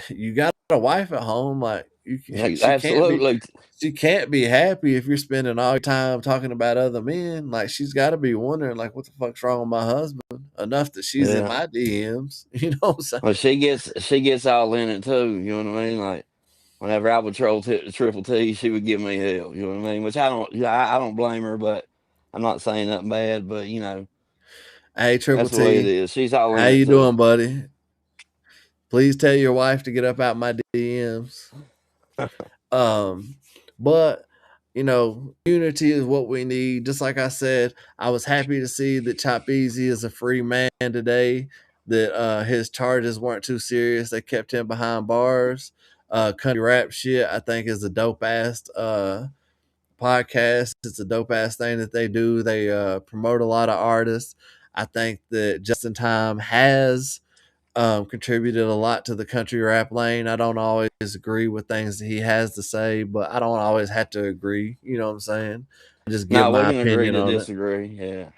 you got a wife at home. Like, Like, absolutely. she can't be happy if you're spending all your time talking about other men. Like, she's got to be wondering, like, what the fuck's wrong with my husband? Enough that she's in Yeah. my DMs. You know what I'm saying? Well, she gets all in it too. You know what I mean? Like whenever I would troll Triple T, she would give me hell. You know what I mean? Which I don't. Yeah, I don't blame her, but I'm not saying nothing bad. But Hey, Triple that's the way it T, is. She's all how in it you too. doing, buddy? Please tell your wife to get up out my DMs. But unity is what we need. Just like I said, I was happy to see that Chop Easy is a free man today. That his charges weren't too serious. They kept him behind bars. Country rap shit, I think, is a dope ass podcast. It's a dope ass thing that they do. They promote a lot of artists. I think that Justin Time has contributed a lot to the country rap lane. I don't always agree with things that he has to say, but I don't always have to agree. You know what I'm saying? I just give No, we my can agree opinion to on it. disagree. Yeah.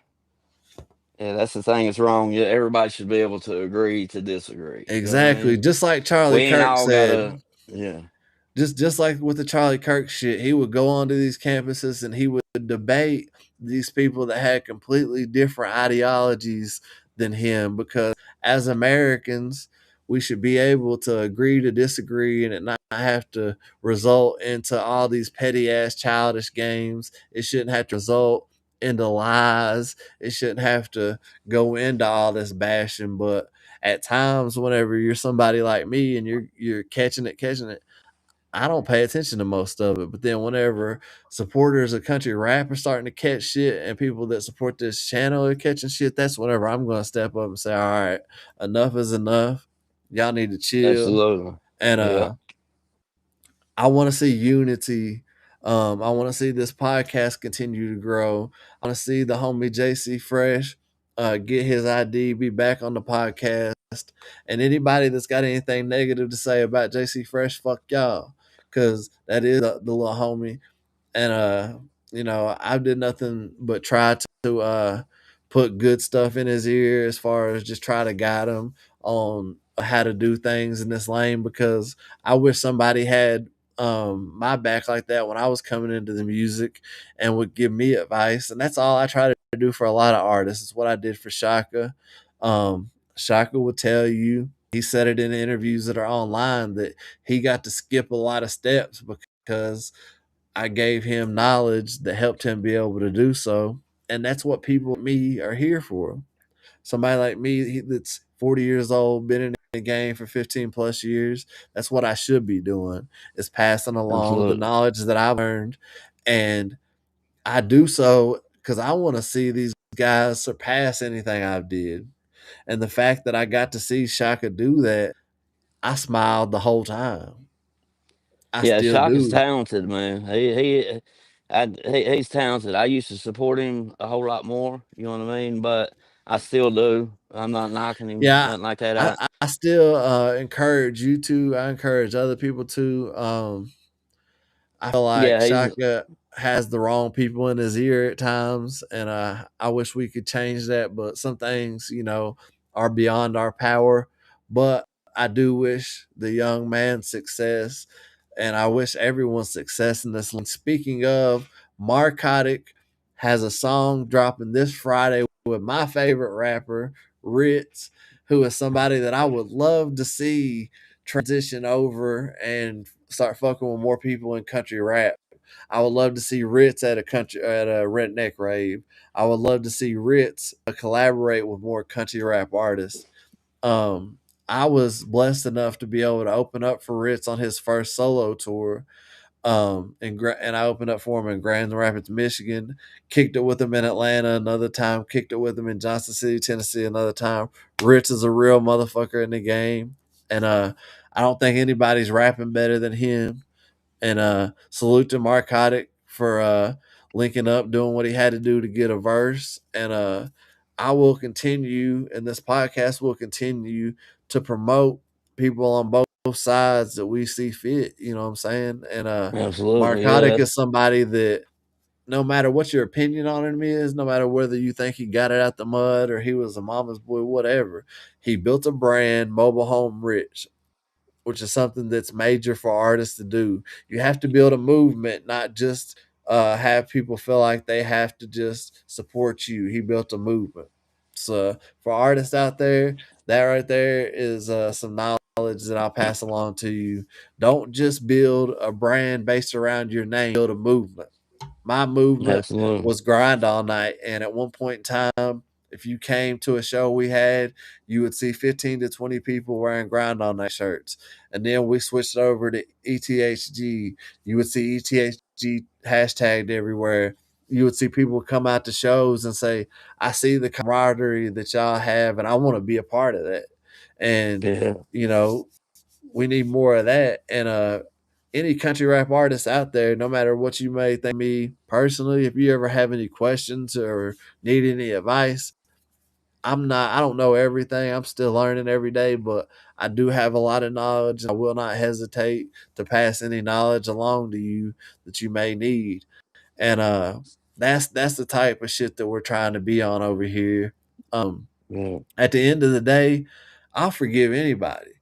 Yeah, that's the thing. It's wrong. Yeah, everybody should be able to agree to disagree. You know what I Exactly. mean? Just like We Charlie ain't Kirk all said, gotta. Yeah, just like with the Charlie Kirk shit, he would go onto these campuses and he would debate these people that had completely different ideologies than him, because as Americans we should be able to agree to disagree and it not have to result into all these petty ass childish games. It shouldn't have to result into lies. It shouldn't have to go into all this bashing. But at times whenever you're somebody like me and you're catching it, I don't pay attention to most of it. But then whenever supporters of country rap are starting to catch shit and people that support this channel are catching shit, that's whenever I'm going to step up and say, all right, enough is enough. Y'all need to chill. absolutely. And Yeah, I want to see unity. I want to see this podcast continue to grow. I want to see the homie JC Fresh get his ID, be back on the podcast. And anybody that's got anything negative to say about JC Fresh, fuck y'all. Because that is the little homie. And I did nothing but try to put good stuff in his ear, as far as just try to guide him on how to do things in this lane, because I wish somebody had my back like that when I was coming into the music and would give me advice. And that's all I try to do for a lot of artists. It's what I did for Shaka. Shaka would tell you, he said it in interviews that are online, that he got to skip a lot of steps because I gave him knowledge that helped him be able to do so. And that's what people like me are here for. Somebody like me that's 40 years old, been in the game for 15 plus years, that's what I should be doing, is passing along the absolutely. knowledge that I've learned. And I do so because I want to see these guys surpass anything I've did. And the fact that I got to see Shaka do that, I smiled the whole time. I Yeah, still Shock is do. talented, man. He's talented. I used to support him a whole lot more. You know what I mean? But I still do. I'm not knocking him, Yeah, nothing like that. I still encourage you to. I encourage other people to. I feel like Yeah, he's Shaka has the wrong people in his ear at times, and I wish we could change that. But some things, are beyond our power. But I do wish the young man success, and I wish everyone success in this. Speaking of, Marcotic has a song dropping this Friday with my favorite rapper, Rittz, who is somebody that I would love to see transition over and start fucking with more people in country rap. I would love to see Rittz at a redneck rave. I would love to see Rittz collaborate with more country rap artists. Um, I was blessed enough to be able to open up for Rittz on his first solo tour. And I opened up for him in Grand Rapids, Michigan. Kicked it with him in Atlanta another time. Kicked it with him in Johnson City, Tennessee another time. Rittz is a real motherfucker in the game, and I don't think anybody's rapping better than him. And salute to Marcotic for linking up, doing what he had to do to get a verse. And I will continue, and this podcast will continue to promote people on both sides that we see fit. You know what I'm saying? And absolutely, Marcotic yeah. is somebody that, no matter what your opinion on him is, no matter whether you think he got it out the mud or he was a mama's boy, whatever, he built a brand, Mobile Home Rich, which is something that's major for artists to do. You have to build a movement, not just have people feel like they have to just support you. He built a movement. So for artists out there, that right there is some knowledge that I'll pass along to you. Don't just build a brand based around your name, build a movement. My movement Absolutely. was grind all night, and at one point in time, If you came to a show we had, you would see 15 to 20 people wearing Grind All Night shirts. And then we switched over to ETHG. You would see ETHG hashtagged everywhere. You would see people come out to shows and say, I see the camaraderie that y'all have, and I want to be a part of that. And, Yeah. you know, we need more of that. And any country rap artist out there, no matter what you may think of me personally, if you ever have any questions or need any advice, I don't know everything. I'm still learning every day, but I do have a lot of knowledge. I will not hesitate to pass any knowledge along to you that you may need. And that's the type of shit that we're trying to be on over here. Yeah. At the end of the day, I'll forgive anybody.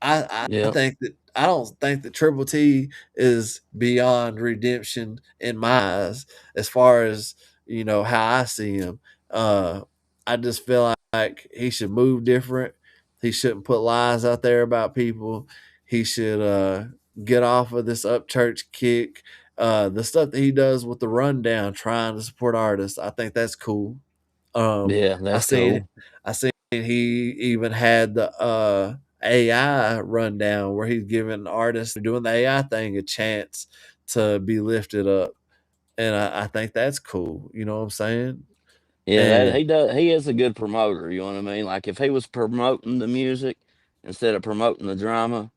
I Yeah. think that I don't think that Triple T is beyond redemption in my eyes as far as how I see him. I just feel like he should move different. He shouldn't put lies out there about people. He should get off of this upchurch kick. The stuff that he does with the rundown, trying to support artists, I think that's cool. Yeah, I that's seen cool. I seen he even had the AI rundown where he's giving artists doing the AI thing a chance to be lifted up, and I think that's cool. You know what I'm saying? Yeah, that And he does. He is a good promoter. You know what I mean? Like if he was promoting the music instead of promoting the drama,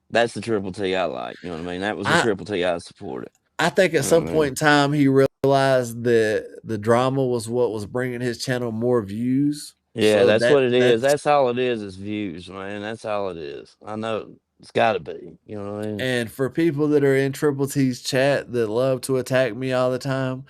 that's the Triple T I like. You know what I mean? That was the I Triple T I supported. I think at You know some what I point mean? in time he realized that the drama was what was bringing his channel more views. Yeah, So that's what it is. that's That's all it is views, man. That's all it is. I know it's got to be. You know what I mean? and for people that are in Triple T's chat that love to attack me all the time,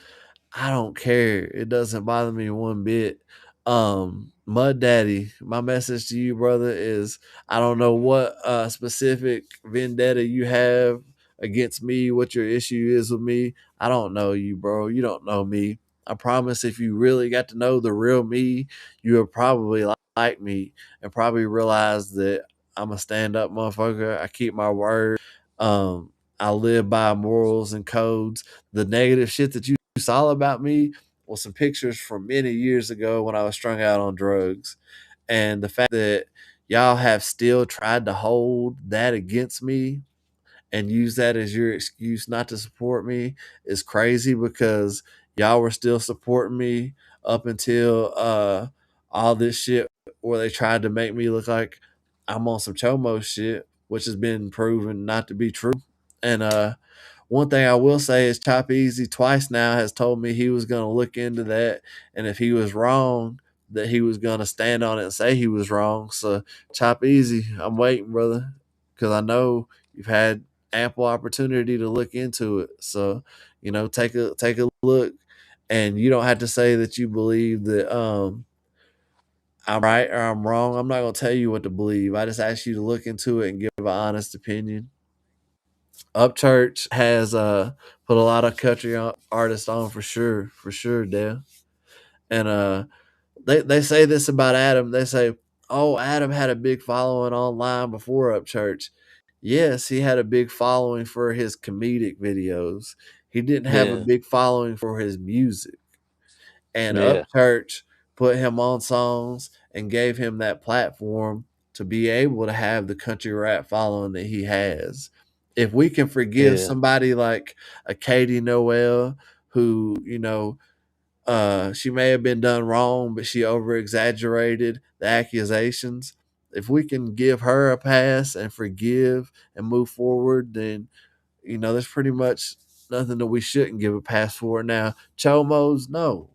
I don't care. It doesn't bother me one bit. Mud Daddy, my message to you, brother, is I don't know what specific vendetta you have against me, what your issue is with me. I don't know you, bro. You don't know me. I promise if you really got to know the real me, you would probably like me and probably realize that I'm a stand up motherfucker. I keep my word. I live by morals and codes. The negative shit that you saw about me was some pictures from many years ago when I was strung out on drugs. And the fact that y'all have still tried to hold that against me and use that as your excuse not to support me is crazy because y'all were still supporting me up until all this shit where they tried to make me look like I'm on some chomo shit, which has been proven not to be true. And one thing I will say is Chop Easy twice now has told me he was going to look into that, and if he was wrong, that he was going to stand on it and say he was wrong. So Chop Easy, I'm waiting, brother, because I know you've had ample opportunity to look into it. So take a look, and you don't have to say that you believe that I'm right or I'm wrong. I'm not going to tell you what to believe. I just ask you to look into it and give an honest opinion. Upchurch has put a lot of country artists on for sure, Dale. And they say this about Adam. They say, "Oh, Adam had a big following online before Upchurch." Yes, he had a big following for his comedic videos. He didn't have a Yeah. big following for his music. And Yeah. Upchurch put him on songs and gave him that platform to be able to have the country rap following that he has. If we can forgive Yeah. somebody like a Katie Noel, who, she may have been done wrong, but she over exaggerated the accusations. If we can give her a pass and forgive and move forward, then, there's pretty much nothing that we shouldn't give a pass for. Now, Chomos, no,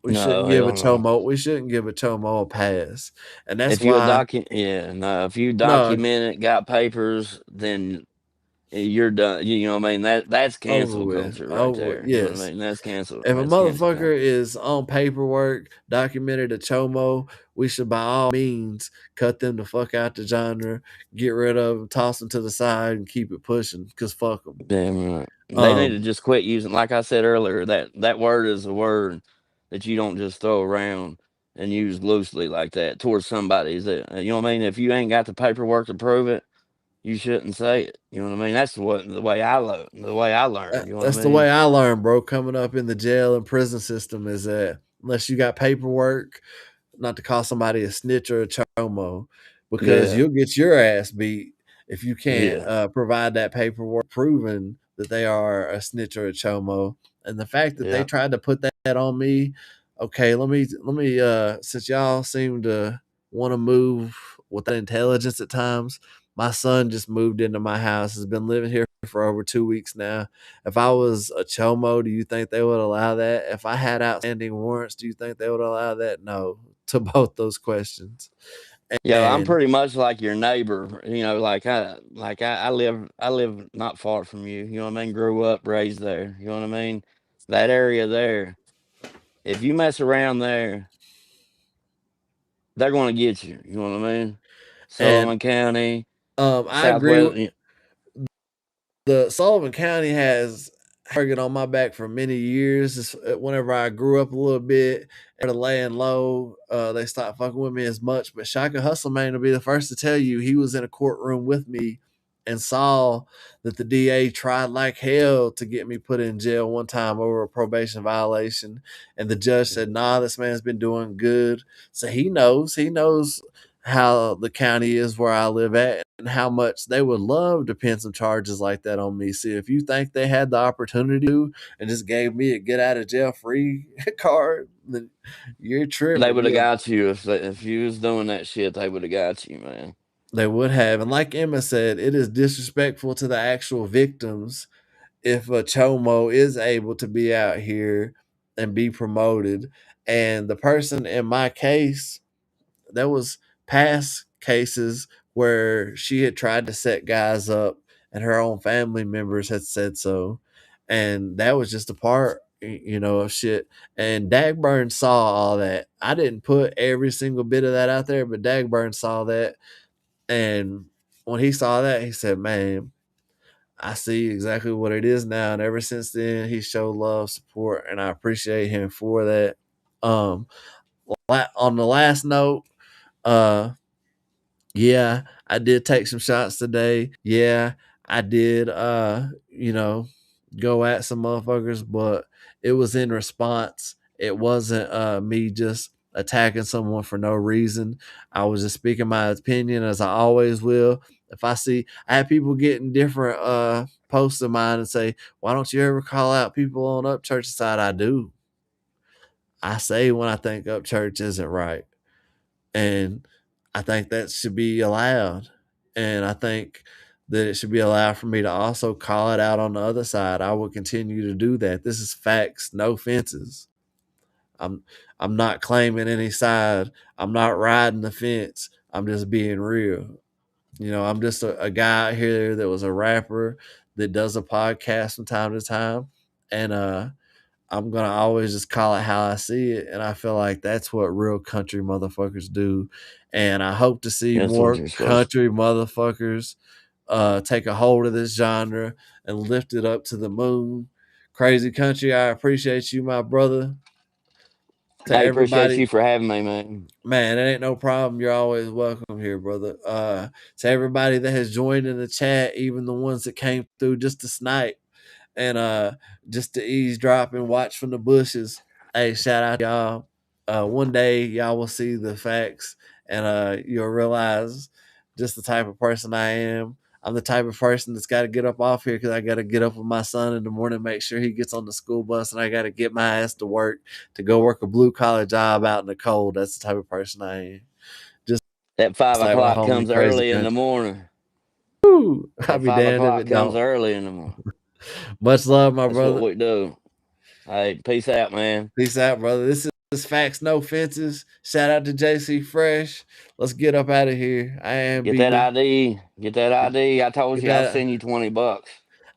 we shouldn't No, give a hell no. Chomo. We shouldn't give a Chomo a pass, and that's If you a why. yeah, no. If you No, document it, got papers, then you're done. You know what I mean? That's over cancel with. culture right Over with. there. You know what I Yes. mean? That's cancel. If a That's cancel motherfucker culture. is on paperwork documented a chomo, we should by all means cut them the fuck out the genre, get rid of them, toss them to the side, and keep it pushing. Cause fuck them. Damn right. They need to just quit using. Like I said earlier, that word is a word that you don't just throw around and use loosely like that towards somebody. Is it? You know what I mean? If you ain't got the paperwork to prove it, you shouldn't say it. You know what I mean? That's the way I learned. The way I learned. You know what That's I the mean? way I learned, bro. Coming up in the jail and prison system is that unless you got paperwork, not to call somebody a snitch or a chomo, because Yeah. you'll get your ass beat if you can't Yeah. provide that paperwork proving that they are a snitch or a chomo. And the fact that they Yeah. tried to put that on me, okay, let me since y'all seem to want to move with that intelligence at times, my son just moved into my house, has been living here for over 2 weeks now. If I was a chomo, do you think they would allow that? If I had outstanding warrants, do you think they would allow that? No, to both those questions. Yeah, I'm And pretty much like your neighbor. I live not far from you. You know what I mean? Grew up, raised there. You know what I mean? That area there. If you mess around there, they're going to get you. You know what I mean? and Sullivan County, I agree Southwest. with the Sullivan County has target on my back for many years. Whenever I grew up a little bit and laying low, they stopped fucking with me as much. But Shaka Hustleman will be the first to tell you he was in a courtroom with me and saw that the DA tried like hell to get me put in jail one time over a probation violation. And the judge said, nah, this man's been doing good. So he knows how the county is where I live at and how much they would love to pin some charges like that on me. See, if you think they had the opportunity to and just gave me a get out of jail free card, then you're They tripping. would have got you if you was doing that shit. They would have got you, man. They would have. And like Emma said, it is disrespectful to the actual victims if a chomo is able to be out here and be promoted. And the person in my case, there was past cases where she had tried to set guys up and her own family members had said so. And that was just a part, of shit. And Dagburn saw all that. I didn't put every single bit of that out there, but Dagburn saw that. And when he saw that, he said, man, I see exactly what it is now. And ever since then, he showed love, support, and I appreciate him for that. Um, on the last note, uh, yeah, I did take some shots today. Yeah, I did go at some motherfuckers, but it was in response. It wasn't me just attacking someone for no reason. I was just speaking my opinion as I always will. If I have people getting different posts of mine and say, why don't you ever call out people on Upchurch side? I do. I say when I think Upchurch isn't right. And I think that should be allowed. And I think that it should be allowed for me to also call it out on the other side. I will continue to do that. This is facts, no fences. I'm I'm not claiming any side. I'm not riding the fence. I'm just being real. I'm just a guy out here that was a rapper that does a podcast from time to time. And I'm gonna always just call it how I see it, and I feel like that's what real country motherfuckers do. And I hope to see That's what more you're supposed country motherfuckers take a hold of this genre and lift it up to the moon. Crazy country, I appreciate you, my brother. To I appreciate everybody, you for having me, man. man, it ain't no problem. You're always welcome here, brother. To everybody that has joined in the chat, even the ones that came through just to snipe and just to eavesdrop and watch from the bushes. Hey, shout out to y'all. One day y'all will see the facts and you'll realize just the type of person I am. I'm the type of person that's got to get up off here because I got to get up with my son in the morning, make sure he gets on the school bus, and I got to get my ass to work to go work a blue collar job out in the cold. That's the type of person I am. Just That five like my o'clock homie, comes Crazy early in the Country. morning. Woo! I'll That be five damned if o'clock it comes don't. early in the morning. Much love, my That's what brother. we do. Hey, peace out, man. Peace out, brother. This is Facts No Fences. Shout out to JC Fresh. Let's get up out of here. I am Get that BB. ID. Get that ID. I told Get you I'll that. send you $20.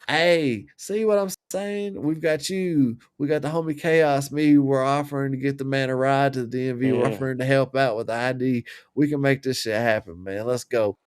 Hey, see what I'm saying? We've got you. We got the homie Chaos. Me. We're offering to get the man a ride to the DMV. We're Yeah. offering to help out with the ID. We can make this shit happen, man. Let's go.